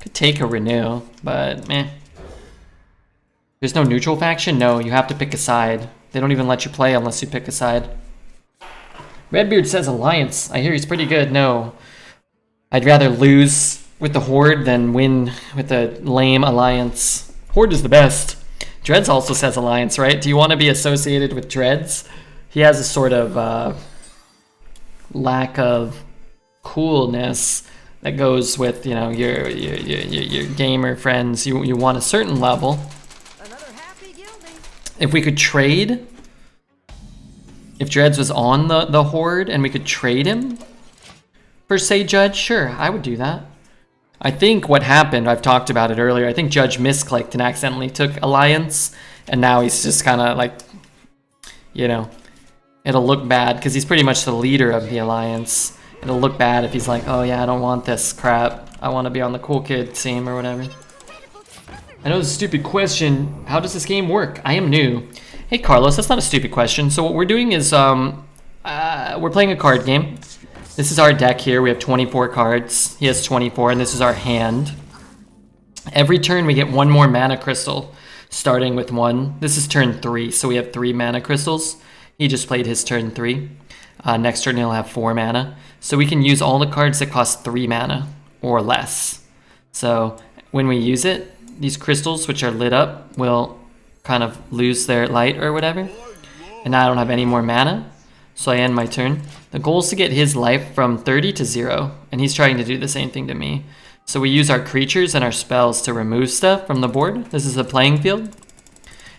Could take a renew, but meh. There's no neutral faction? No, you have to pick a side. They don't even let you play unless you pick a side. Redbeard says Alliance. I hear he's pretty good. No. I'd rather lose with the Horde than win with a lame Alliance. Horde is the best. Dreads also says Alliance, right? Do you want to be associated with Dreads? He has a sort of lack of coolness that goes with, you know, your gamer friends. You want a certain level. If we could trade, if Dreads was on the Horde and we could trade him for, say, Judge, sure, I would do that. I think what happened, I've talked about it earlier, I think Judge misclicked and accidentally took Alliance, and now he's just kind of like, you know, it'll look bad because he's pretty much the leader of the Alliance. It'll look bad if he's like, oh yeah, I don't want this crap. I want to be on the cool kid team or whatever. I know it's a stupid question. How does this game work? I am new. Hey Carlos, that's not a stupid question. So what we're doing is we're playing a card game. This is our deck here. We have 24 cards. He has 24, and this is our hand. Every turn we get one more mana crystal, starting with 1. This is turn 3, so we have 3 mana crystals. He just played his turn 3. Next turn he'll have 4 mana. So we can use all the cards that cost 3 mana or less. So when we use it, these crystals, which are lit up, will kind of lose their light or whatever. And now I don't have any more mana, so I end my turn. The goal is to get his life from 30 to 0, and he's trying to do the same thing to me. So we use our creatures and our spells to remove stuff from the board. This is a playing field.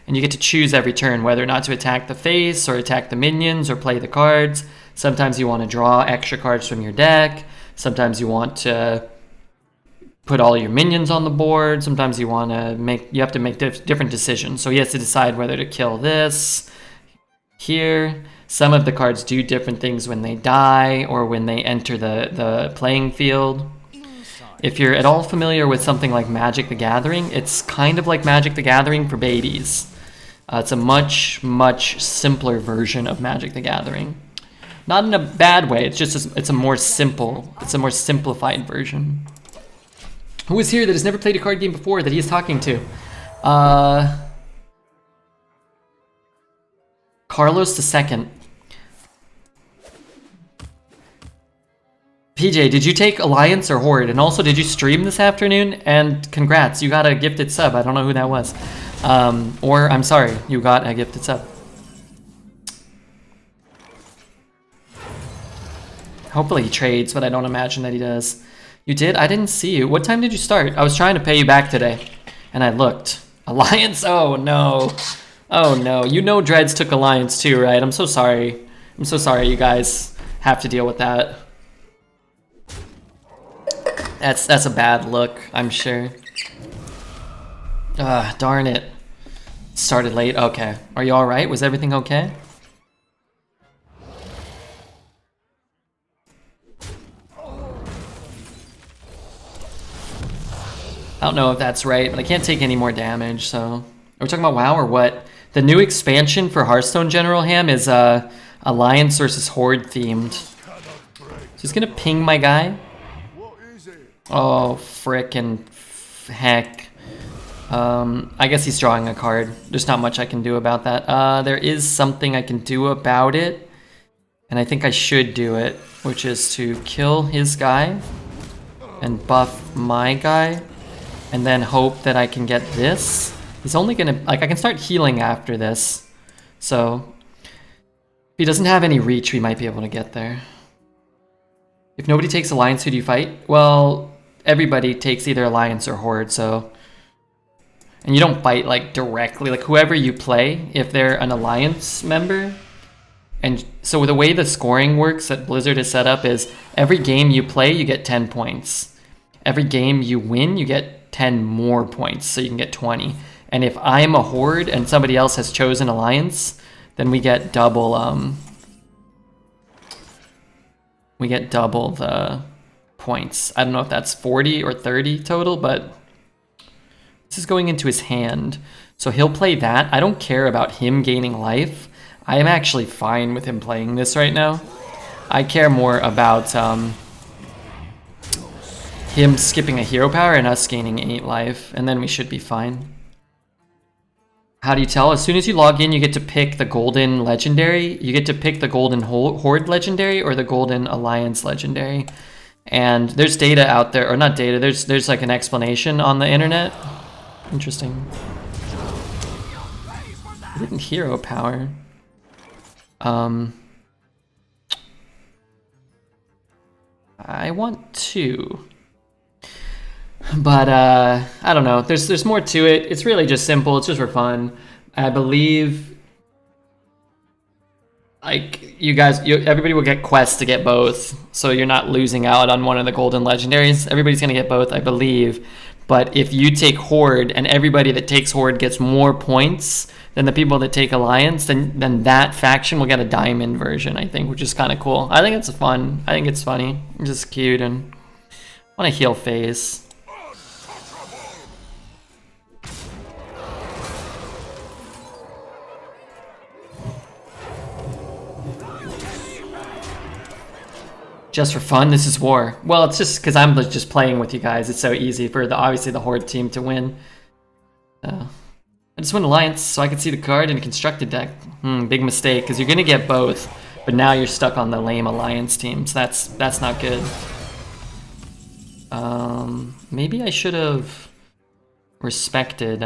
And you get to choose every turn whether or not to attack the face or attack the minions or play the cards. Sometimes you want to draw extra cards from your deck. Sometimes you want to put all your minions on the board. Sometimes you have to make different decisions. So he has to decide whether to kill this here. Some of the cards do different things when they die or when they enter the playing field. If you're at all familiar with something like Magic the Gathering, it's kind of like Magic the Gathering for babies. It's a much, much simpler version of Magic the Gathering. Not in a bad way, it's a more simplified version. Who is here that has never played a card game before that he is talking to? Carlos II. PJ, did you take Alliance or Horde? And also, did you stream this afternoon? And congrats, you got a gifted sub. I don't know who that was. Or, I'm sorry, you got a gifted sub. Hopefully he trades, but I don't imagine that he does. You did? I didn't see you. What time did you start? I was trying to pay you back today, and I looked. Alliance? Oh, no. Oh, no. You know Dreads took Alliance too, right? I'm so sorry. I'm so sorry you guys have to deal with that. That's a bad look, I'm sure. Darn it. Started late. Okay. Are you alright? Was everything okay? I don't know if that's right, but I can't take any more damage, so... Are we talking about WoW or what? The new expansion for Hearthstone General Ham is Alliance versus Horde themed. So he's gonna ping my guy. Oh, frickin' heck. I guess he's drawing a card. There's not much I can do about that. There is something I can do about it, and I think I should do it, which is to kill his guy and buff my guy, and then hope that I can get this. He's only gonna, like, I can start healing after this, so if he doesn't have any reach, we might be able to get there. If nobody takes Alliance, who do you fight? Well, everybody takes either Alliance or Horde, so... And you don't fight, like, directly. Like, whoever you play, if they're an Alliance member... And so the way the scoring works that Blizzard has set up is every game you play, you get 10 points. Every game you win, you get 10 more points, so you can get 20. And if I'm a Horde and somebody else has chosen Alliance, then we get double, we get double the points. I don't know if that's 40 or 30 total, but this is going into his hand. So he'll play that. I don't care about him gaining life. I am actually fine with him playing this right now. I care more about him skipping a hero power and us gaining 8 life, and then we should be fine. How do you tell? As soon as you log in, you get to pick the golden legendary. You get to pick the golden Horde legendary or the golden Alliance legendary. And there's data out there, or not data, there's like an explanation on the internet. Interesting. I didn't hero power. I want 2. But I don't know. There's more to it. It's really just simple. It's just for fun. I believe, like, you guys, everybody will get quests to get both, so you're not losing out on one of the golden legendaries. Everybody's gonna get both, I believe. But if you take Horde and everybody that takes Horde gets more points than the people that take Alliance, then that faction will get a diamond version, I think, which is kind of cool. I think it's fun. I think it's funny. It's just cute, and I want to heal phase. Just for fun, this is war. Well, it's just because I'm just playing with you guys. It's so easy for obviously the Horde team to win. I just went Alliance so I could see the card in a constructed deck. Big mistake, because you're gonna get both, but now you're stuck on the lame Alliance team, so that's not good. Maybe I should have respected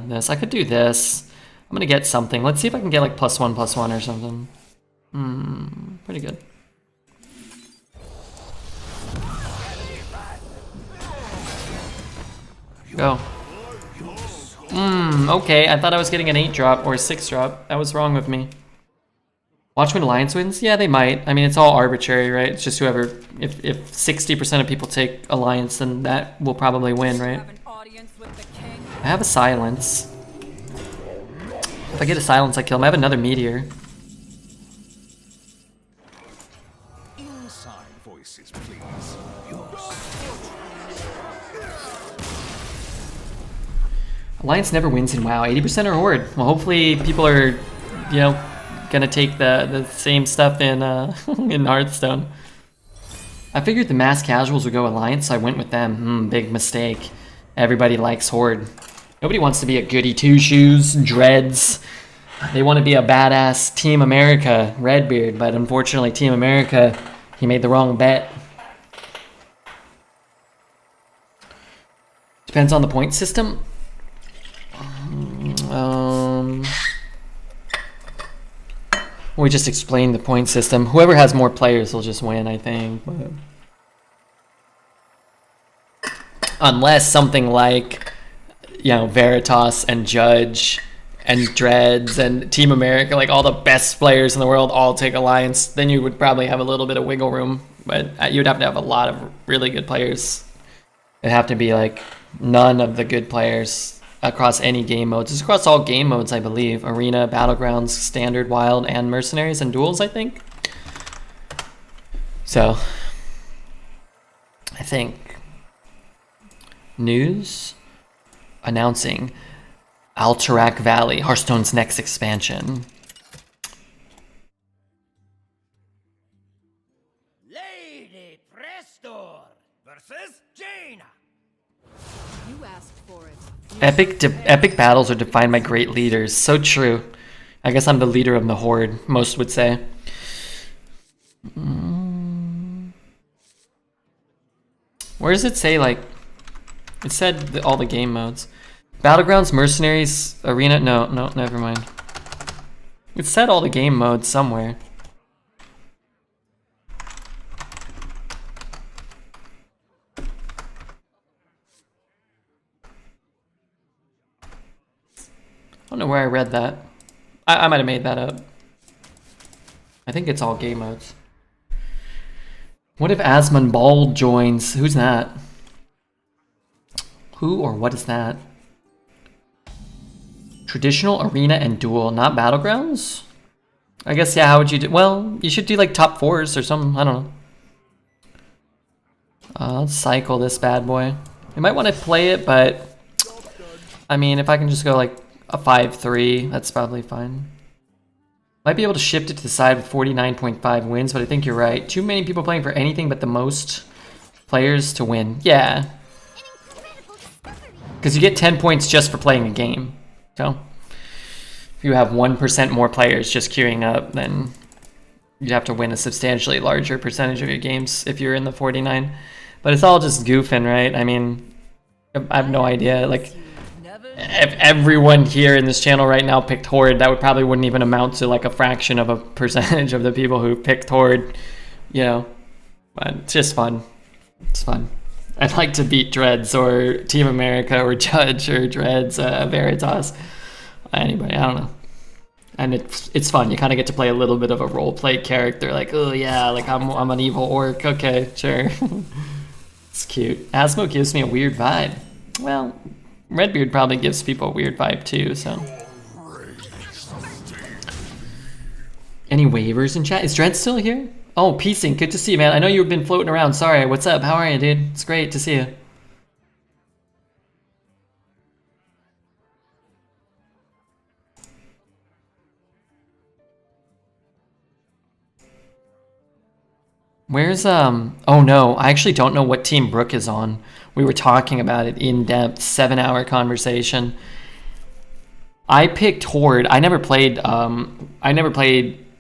this. I could do this. I'm gonna get something. Let's see if I can get like +1/+1 or something. Pretty good. Go. Okay, I thought I was getting an 8 drop or a 6 drop. That was wrong with me. Watchmen Alliance wins? Yeah, they might. I mean, it's all arbitrary, right? It's just whoever. If 60% of people take Alliance, then that will probably win, right? Have an audience with the king. I have a silence. If I get a silence, I kill him. I have another meteor. Inside voices, please. Alliance never wins in WoW. 80% are Horde. Well, hopefully people are, you know, gonna take the same stuff in in Hearthstone. I figured the mass casuals would go Alliance, so I went with them. Big mistake. Everybody likes Horde. Nobody wants to be a goody two-shoes, dreads. They want to be a badass Team America, Redbeard, but unfortunately Team America, he made the wrong bet. Depends on the point system. We just explained the point system. Whoever has more players will just win, I think. But unless something like, you know, Veritas and Judge and Dreads and Team America, like all the best players in the world all take Alliance, then you would probably have a little bit of wiggle room. But you'd have to have a lot of really good players. It'd have to be like none of the good players across any game modes. It's across all game modes, I believe. Arena, Battlegrounds, Standard, Wild, and Mercenaries, and Duels, I think. So, I think news announcing Alterac Valley, Hearthstone's next expansion. Lady Prestor versus Jaina. You asked for it. Epic battles are defined by great leaders. So true. I guess I'm the leader of the Horde, most would say. Where does it say, like... It said all the game modes. Battlegrounds, Mercenaries, Arena... No, never mind. It said all the game modes somewhere. I don't know where I read that. I might have made that up. I think it's all game modes. What if Asmon Bald joins? Who's that? Who or what is that? Traditional, Arena, and Duel, not Battlegrounds? I guess, yeah, how would you do? Well, you should do like top 4s or something. I don't know. Let's cycle this bad boy. You might want to play it, but... I mean, if I can just go like a 5-3, that's probably fine. Might be able to shift it to the side with 49.5 wins, but I think you're right. Too many people playing for anything but the most players to win. Yeah. Because you get 10 points just for playing a game. So, if you have 1% more players just queuing up, then you'd have to win a substantially larger percentage of your games if you're in the 49. But it's all just goofing, right? I mean, I have no idea. Like, if everyone here in this channel right now picked Horde, that probably wouldn't even amount to like a fraction of a percentage of the people who picked Horde, you know. But it's just fun. It's fun. I'd like to beat Dreads or Team America or Judge or Dreads, Veritas. Anybody, I don't know. And it's fun. You kind of get to play a little bit of a role play character. Like, oh yeah, like I'm an evil orc. Okay, sure. It's cute. Asmo gives me a weird vibe. Well, Redbeard probably gives people a weird vibe too, so. Any waivers in chat? Is Dread still here? Oh, Piecing, good to see you, man. I know you've been floating around. Sorry, what's up? How are you, dude? It's great to see you. Where's, oh no, I actually don't know what team Brooke is on. We were talking about it in depth, 7-hour conversation. I picked Horde. I never played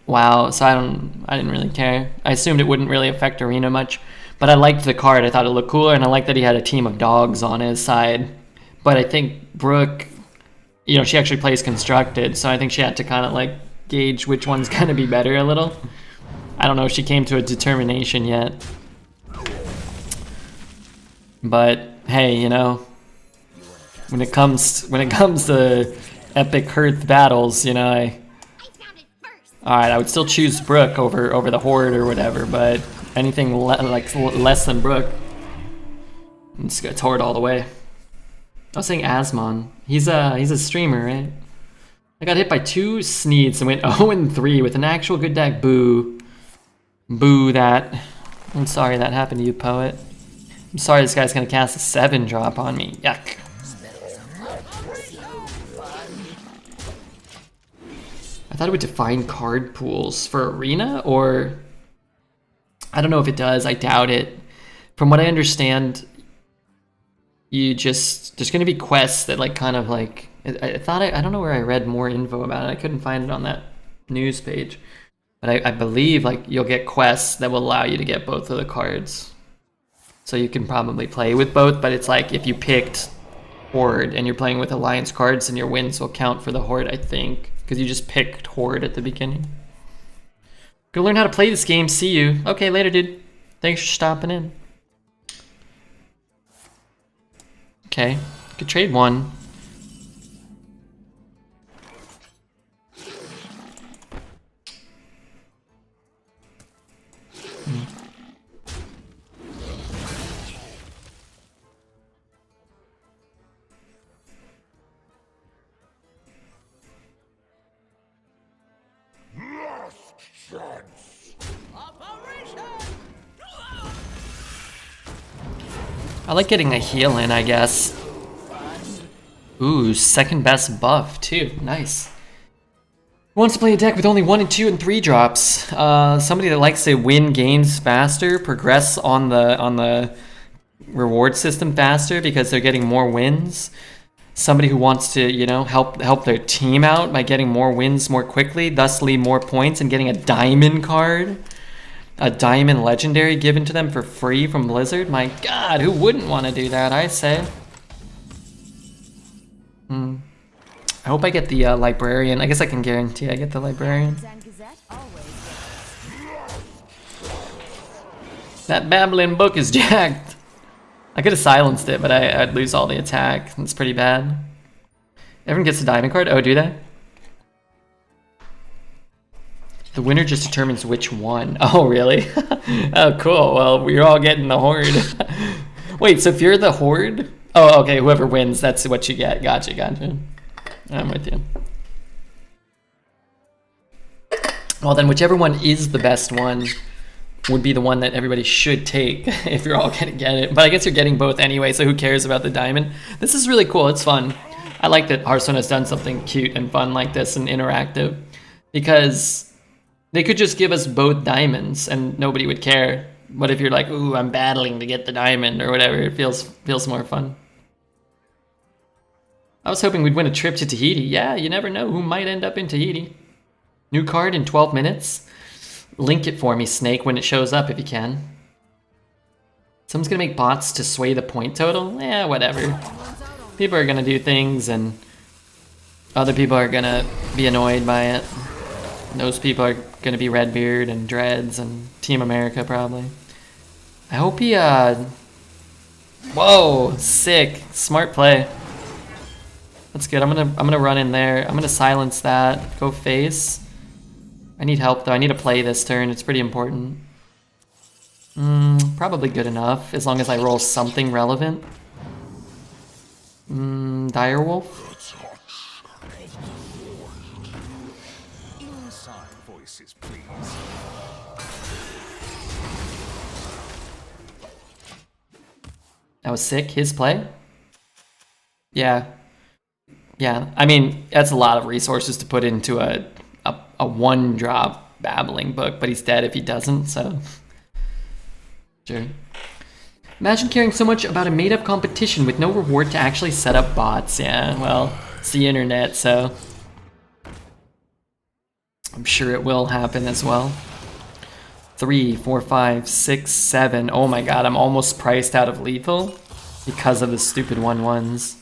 WoW, so I didn't really care. I assumed it wouldn't really affect Arena much, but I liked the card. I thought it looked cooler, and I liked that he had a team of dogs on his side. But I think Brooke, you know, she actually plays Constructed, so I think she had to kind of like gauge which one's gonna be better a little. I don't know if she came to a determination yet. But hey, you know, when it comes to epic Hearth battles, you know, Alright, I would still choose Brook over the Horde or whatever, but anything less than Brook, it's Horde all the way. I was saying Asmon. He's a streamer, right? I got hit by 2 Sneeds and went 0-3 with an actual good deck. Boo. Boo that. I'm sorry that happened to you, Poet. I'm sorry this guy's gonna cast a 7-drop on me. Yuck. I thought it would define card pools for Arena, or I don't know if it does. I doubt it. From what I understand, there's gonna be quests that like kind of like I don't know where I read more info about it. I couldn't find it on that news page, but I believe like you'll get quests that will allow you to get both of the cards, so you can probably play with both. But it's like if you picked Horde and you're playing with Alliance cards, then your wins will count for the Horde, I think, because you just picked Horde at the beginning. Go learn how to play this game. See you. Okay, later, dude. Thanks for stopping in. Okay, could trade one. I like getting a heal in, I guess. Ooh, second best buff too. Nice. Who wants to play a deck with only 1 and 2 and 3 drops? Somebody that likes to win games faster, progress on the reward system faster because they're getting more wins. Somebody who wants to, you know, help their team out by getting more wins more quickly, thusly more points, and getting a diamond card. A diamond legendary given to them for free from Blizzard. My god, who wouldn't want to do that, I say. I hope I get the librarian. I guess I can guarantee I get the librarian. That babbling book is jacked. I could have silenced it, but I'd lose all the attack. It's pretty bad. Everyone gets a diamond card? Oh, do they? The winner just determines which one. Oh, really? Oh, cool. Well, we're all getting the Horde. Wait, so if you're the Horde? Oh, okay, whoever wins, that's what you get. Gotcha. I'm with you. Well, then whichever one is the best one would be the one that everybody should take if you're all gonna get it. But I guess you're getting both anyway, so who cares about the diamond? This is really cool. It's fun. I like that Hearthstone has done something cute and fun like this and interactive, because they could just give us both diamonds and nobody would care. But if you're like, ooh, I'm battling to get the diamond or whatever, it feels more fun. I was hoping we'd win a trip to Tahiti. Yeah, you never know who might end up in Tahiti. New card in 12 minutes. Link it for me, Snake, when it shows up if you can. Someone's gonna make bots to sway the point total? Yeah, whatever. People are gonna do things and other people are gonna be annoyed by it. Those people are gonna be Redbeard and Dreads and Team America probably. I hope he whoa, sick. Smart play. That's good. I'm gonna run in there. I'm gonna silence that. Go face. I need help though. I need to play this turn. It's pretty important. Probably good enough as long as I roll something relevant. Direwolf. Inside voices, please. That was sick. His play. Yeah. I mean, that's a lot of resources to put into a 1-drop babbling book, but he's dead if he doesn't, so sure. Imagine caring so much about a made-up competition with no reward to actually set up bots. Yeah, well, it's the internet, so I'm sure it will happen as well. 3, 4, 5, 6, 7. Oh my god, I'm almost priced out of lethal because of the stupid 1/1s.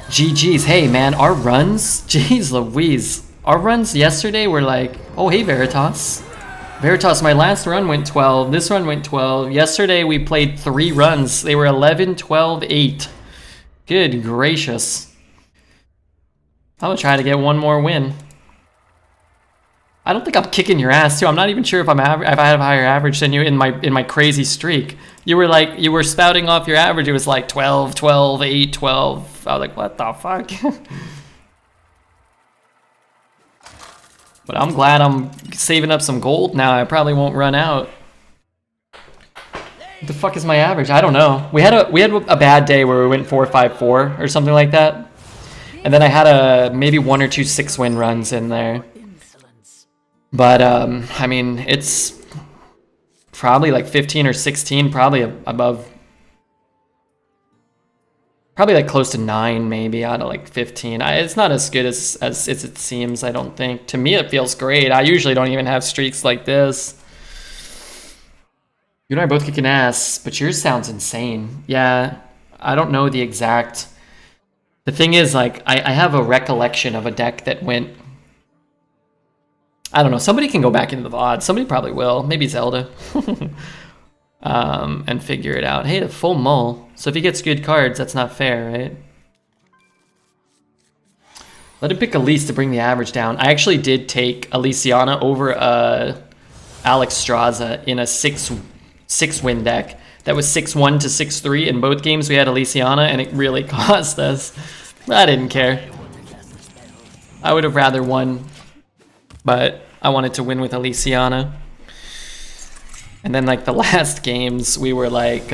GG's. Hey man, our runs, jeez Louise, our runs yesterday were like, oh hey Veritas, Veritas, my last run went 12. This run went 12. Yesterday we played 3 runs. They were 11, 12, 8. Good gracious. I'm gonna try to get one more win. I don't think I'm kicking your ass too. I'm not even sure if if I have a higher average than you in my crazy streak. You were spouting off your average. It was like 12, 12, 8, 12. I was like, what the fuck? But I'm glad I'm saving up some gold now. I probably won't run out. What the fuck is my average? I don't know. We had a bad day where we went 4-5-4 or something like that. And then I had maybe 1 or 2 6-win runs in there. But I mean, it's probably like 15 or 16, probably above. Probably like close to 9 maybe out of like 15. It's not as good as it seems, I don't think. To me it feels great. I usually don't even have streaks like this. You and I are both kicking ass, but yours sounds insane. Yeah, I don't know the exact... The thing is, like, I have a recollection of a deck that went... I don't know, somebody can go back into the VOD. Somebody probably will. Maybe Zelda. And figure it out. Hey, a full mull. So if he gets good cards, that's not fair, right? Let him pick Elise to bring the average down. I actually did take Aliciana over Alex Straza in a 6-win deck. That was 6-1 to 6-3. In both games we had Aliciana, and it really cost us. I didn't care. I would have rather won, but I wanted to win with Aliciana. And then like the last games, we were like,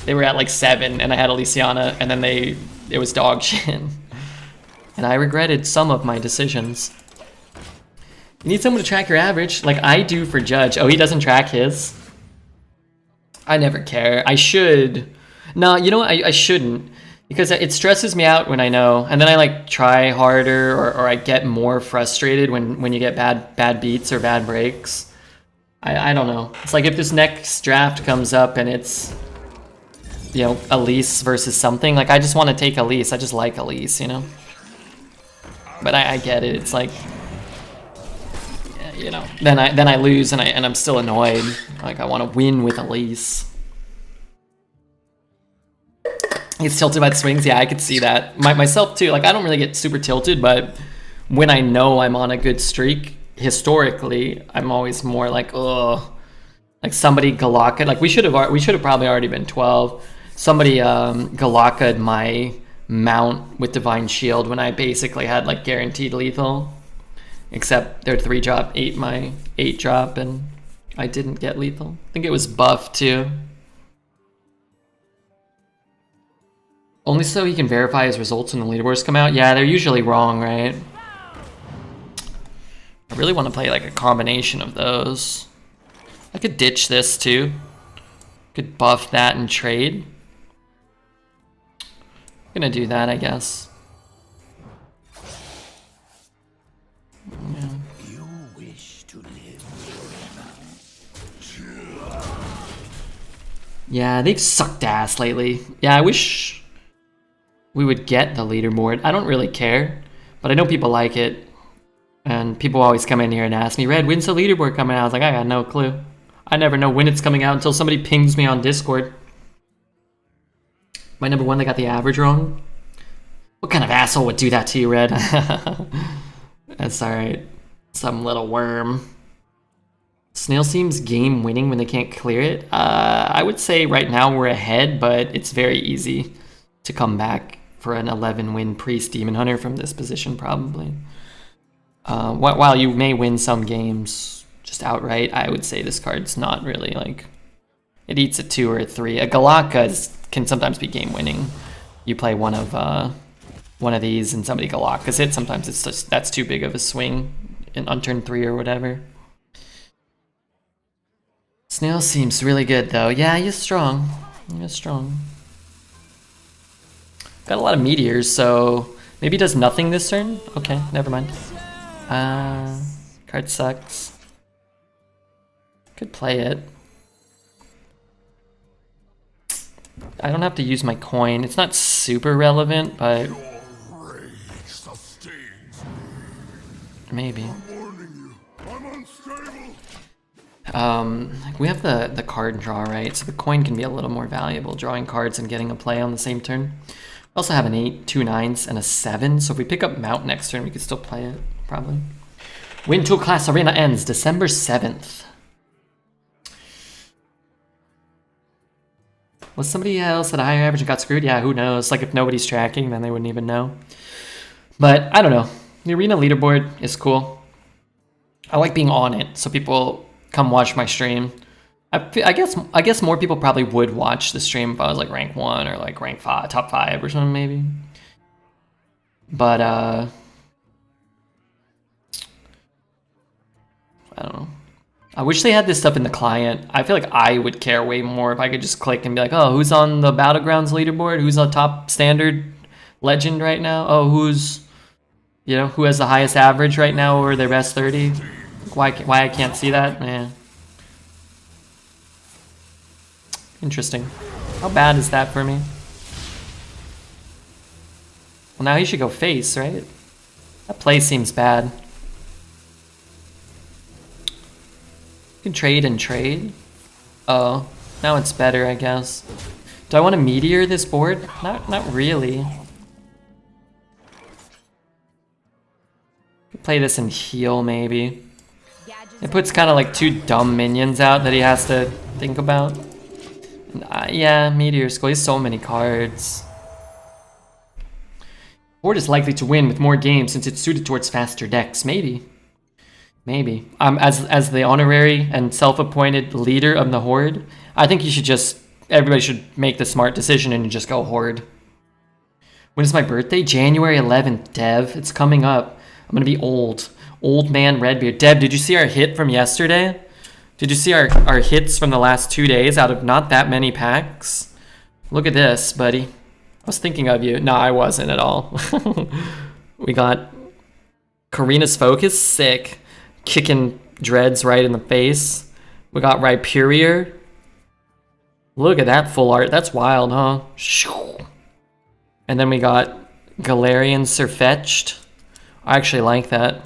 they were at like 7, and I had Aliciana, and then it was dog shit. And I regretted some of my decisions. You need someone to track your average, like I do for Judge. Oh, he doesn't track his? I never care. I should. No, you know what? I shouldn't. Because it stresses me out when I know. And then I like try harder, or I get more frustrated when you get bad beats or bad breaks. I don't know. It's like if this next draft comes up and it's, you know, Elise versus something, like I just want to take Elise. I just like Elise, you know? But I get it. It's like, you know, then I lose and I'm still annoyed. Like I want to win with Elise. He's tilted by the swings. Yeah, I could see that. Myself too. Like I don't really get super tilted, but when I know I'm on a good streak, historically, I'm always more like, ugh. Like somebody Galaka'd, like we should have probably already been 12. Somebody Galaka'd my mount with Divine Shield when I basically had like guaranteed lethal. Except their 3-drop ate my 8-drop and I didn't get lethal. I think it was buffed too. Only so he can verify his results when the leaderboards come out? Yeah, they're usually wrong, right? I really want to play like a combination of those. I could ditch this too. Could buff that and trade. I'm gonna do that, I guess. Yeah. You wish to live. Yeah, they've sucked ass lately. Yeah, I wish we would get the leaderboard. I don't really care, but I know people like it. And people always come in here and ask me, Red, when's the leaderboard coming out? I was like, I got no clue. I never know when it's coming out until somebody pings me on Discord. My number 1, they got the average wrong. What kind of asshole would do that to you, Red? That's alright. Some little worm. Snail seems game winning when they can't clear it. I would say right now we're ahead, but it's very easy to come back for an 11-win Priest Demon Hunter from this position, probably. While you may win some games just outright, I would say this card's not really like... It eats a 2 or a 3. A Galaka can sometimes be game winning. You play one of these and somebody Galaka's it. Sometimes it's just, that's too big of a swing on turn 3 or whatever. Snail seems really good though. Yeah, he's strong. He's strong. Got a lot of meteors, so maybe he does nothing this turn? Okay, never mind. Card sucks. Could play it. I don't have to use my coin. It's not super relevant, but maybe. I'm warning you. I'm unstable. We have the card draw, right? So the coin can be a little more valuable, drawing cards and getting a play on the same turn. We also have an 8, 2 9s, and a 7. So if we pick up Mount next turn, we could still play it, probably. Win Tool Class Arena ends December 7th. Was somebody else at a higher average and got screwed? Yeah, who knows? Like, if nobody's tracking, then they wouldn't even know. But, I don't know. The Arena leaderboard is cool. I like being on it, so people come watch my stream. I guess more people probably would watch the stream if I was, like, rank 1 or, like, rank 5, top 5 or something, maybe. But, I don't know. I wish they had this stuff in the client. I feel like I would care way more if I could just click and be like, oh, who's on the Battlegrounds leaderboard? Who's on top standard legend right now? Oh, who's, you know, who has the highest average right now or their best 30? Why I can't see that? Man. Interesting. How bad is that for me? Well, now he should go face, right? That play seems bad. Can trade and trade. Oh, now it's better, I guess. Do I want to meteor this board? Not really. Play this and heal, maybe. It puts kind of like 2 dumb minions out that he has to think about. And, yeah, meteor skull. He has so many cards. Board is likely to win with more games since it's suited towards faster decks. Maybe. Maybe. As the honorary and self-appointed leader of the Horde, I think you should just... Everybody should make the smart decision and just go Horde. When is my birthday? January 11th, Dev. It's coming up. I'm gonna be old. Old man Redbeard. Dev, did you see our hit from yesterday? Did you see our hits from the last 2 days out of not that many packs? Look at this, buddy. I was thinking of you. No, I wasn't at all. We got Karina's Focus. Sick. Kicking Dreads right in the face. We got Rhyperior. Look at that full art. That's wild, huh? And then we got Galarian Sirfetch'd. I actually like that.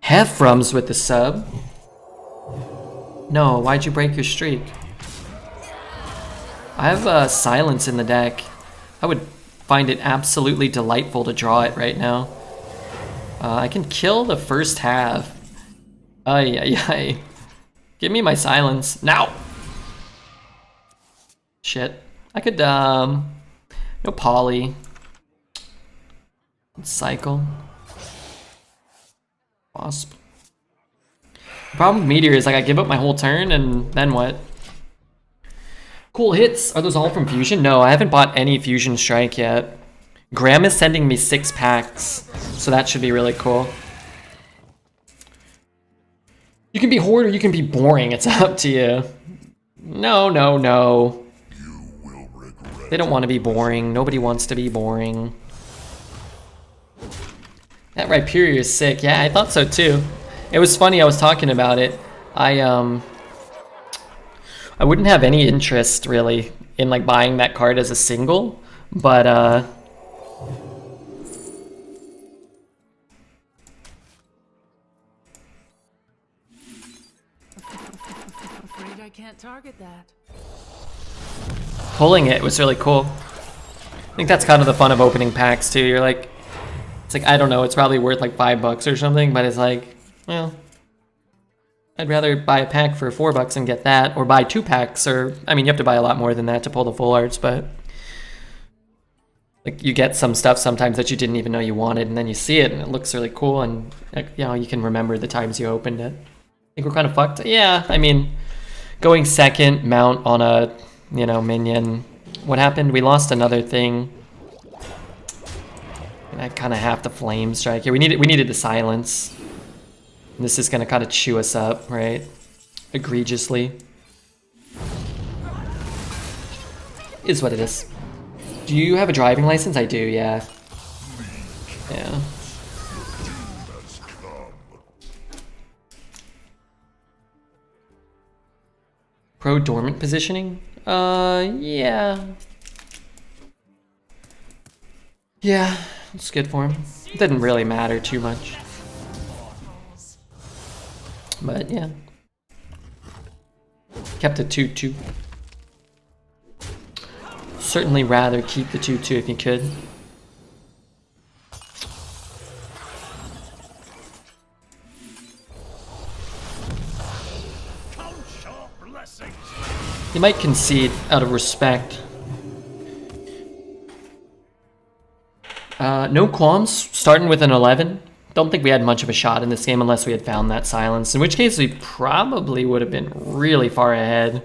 Hefrums with the sub. No, why'd you break your streak? I have Silence in the deck. I would find it absolutely delightful to draw it right now. I can kill the first half. Ay, ay, ay. Give me my Silence. Now! Shit. I could, no Poly. Cycle. Wasp. The problem with Meteor is, like, I give up my whole turn, and then what? Cool hits. Are those all from Fusion? No, I haven't bought any Fusion Strike yet. Graham is sending me 6 packs, so that should be really cool. You can be Horde or you can be boring. It's up to you. No, no, no. They don't want to be boring. Nobody wants to be boring. That Rhyperior is sick. Yeah, I thought so too. It was funny, I was talking about it. I wouldn't have any interest really in like buying that card as a single, but Afraid I can't target that. pulling it was really cool. I think that's kind of the fun of opening packs too. You're like, it's like, I don't know, it's probably worth like $5 or something, but it's like, well, I'd rather buy a pack for $4 and get that, or buy 2 packs, or, I mean, you have to buy a lot more than that to pull the full arts, but like you get some stuff sometimes that you didn't even know you wanted, and then you see it and it looks really cool, and you know, you can remember the times you opened it. I think we're kind of fucked. Yeah, I mean, going second mount on a, you know, minion. What happened? We lost another thing. And I kind of have to flame strike here. We needed the silence. And this is gonna kind of chew us up, right? Egregiously. Is what it is. Do you have a driving license? I do, yeah. Yeah. Pro dormant positioning? Yeah. Yeah, it's good for him. It didn't really matter too much. But yeah. Kept a 2/2. Certainly rather keep the 2/2 if you could. Count your blessings. You might concede out of respect. No qualms, starting with an 11. Don't think we had much of a shot in this game unless we had found that silence, in which case we probably would have been really far ahead.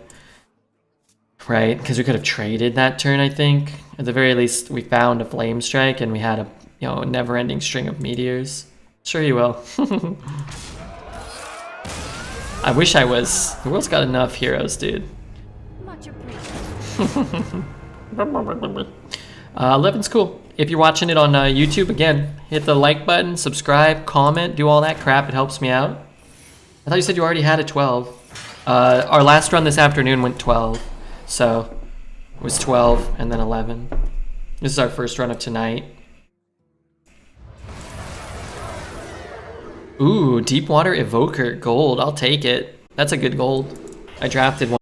Right, because we could have traded that turn, I think. At the very least, we found a flame strike and we had a never-ending string of meteors. Sure you will. I wish I was. The world's got enough heroes, dude. Much appreciated. 11's cool. If you're watching it on YouTube, again, hit the like button, subscribe, comment, do all that crap. It helps me out. I thought you said you already had a 12. Our last run this afternoon went 12. So it was 12 and then 11. This is our first run of tonight. Ooh, Deepwater Evoker gold. I'll take it. That's a good gold. I drafted one.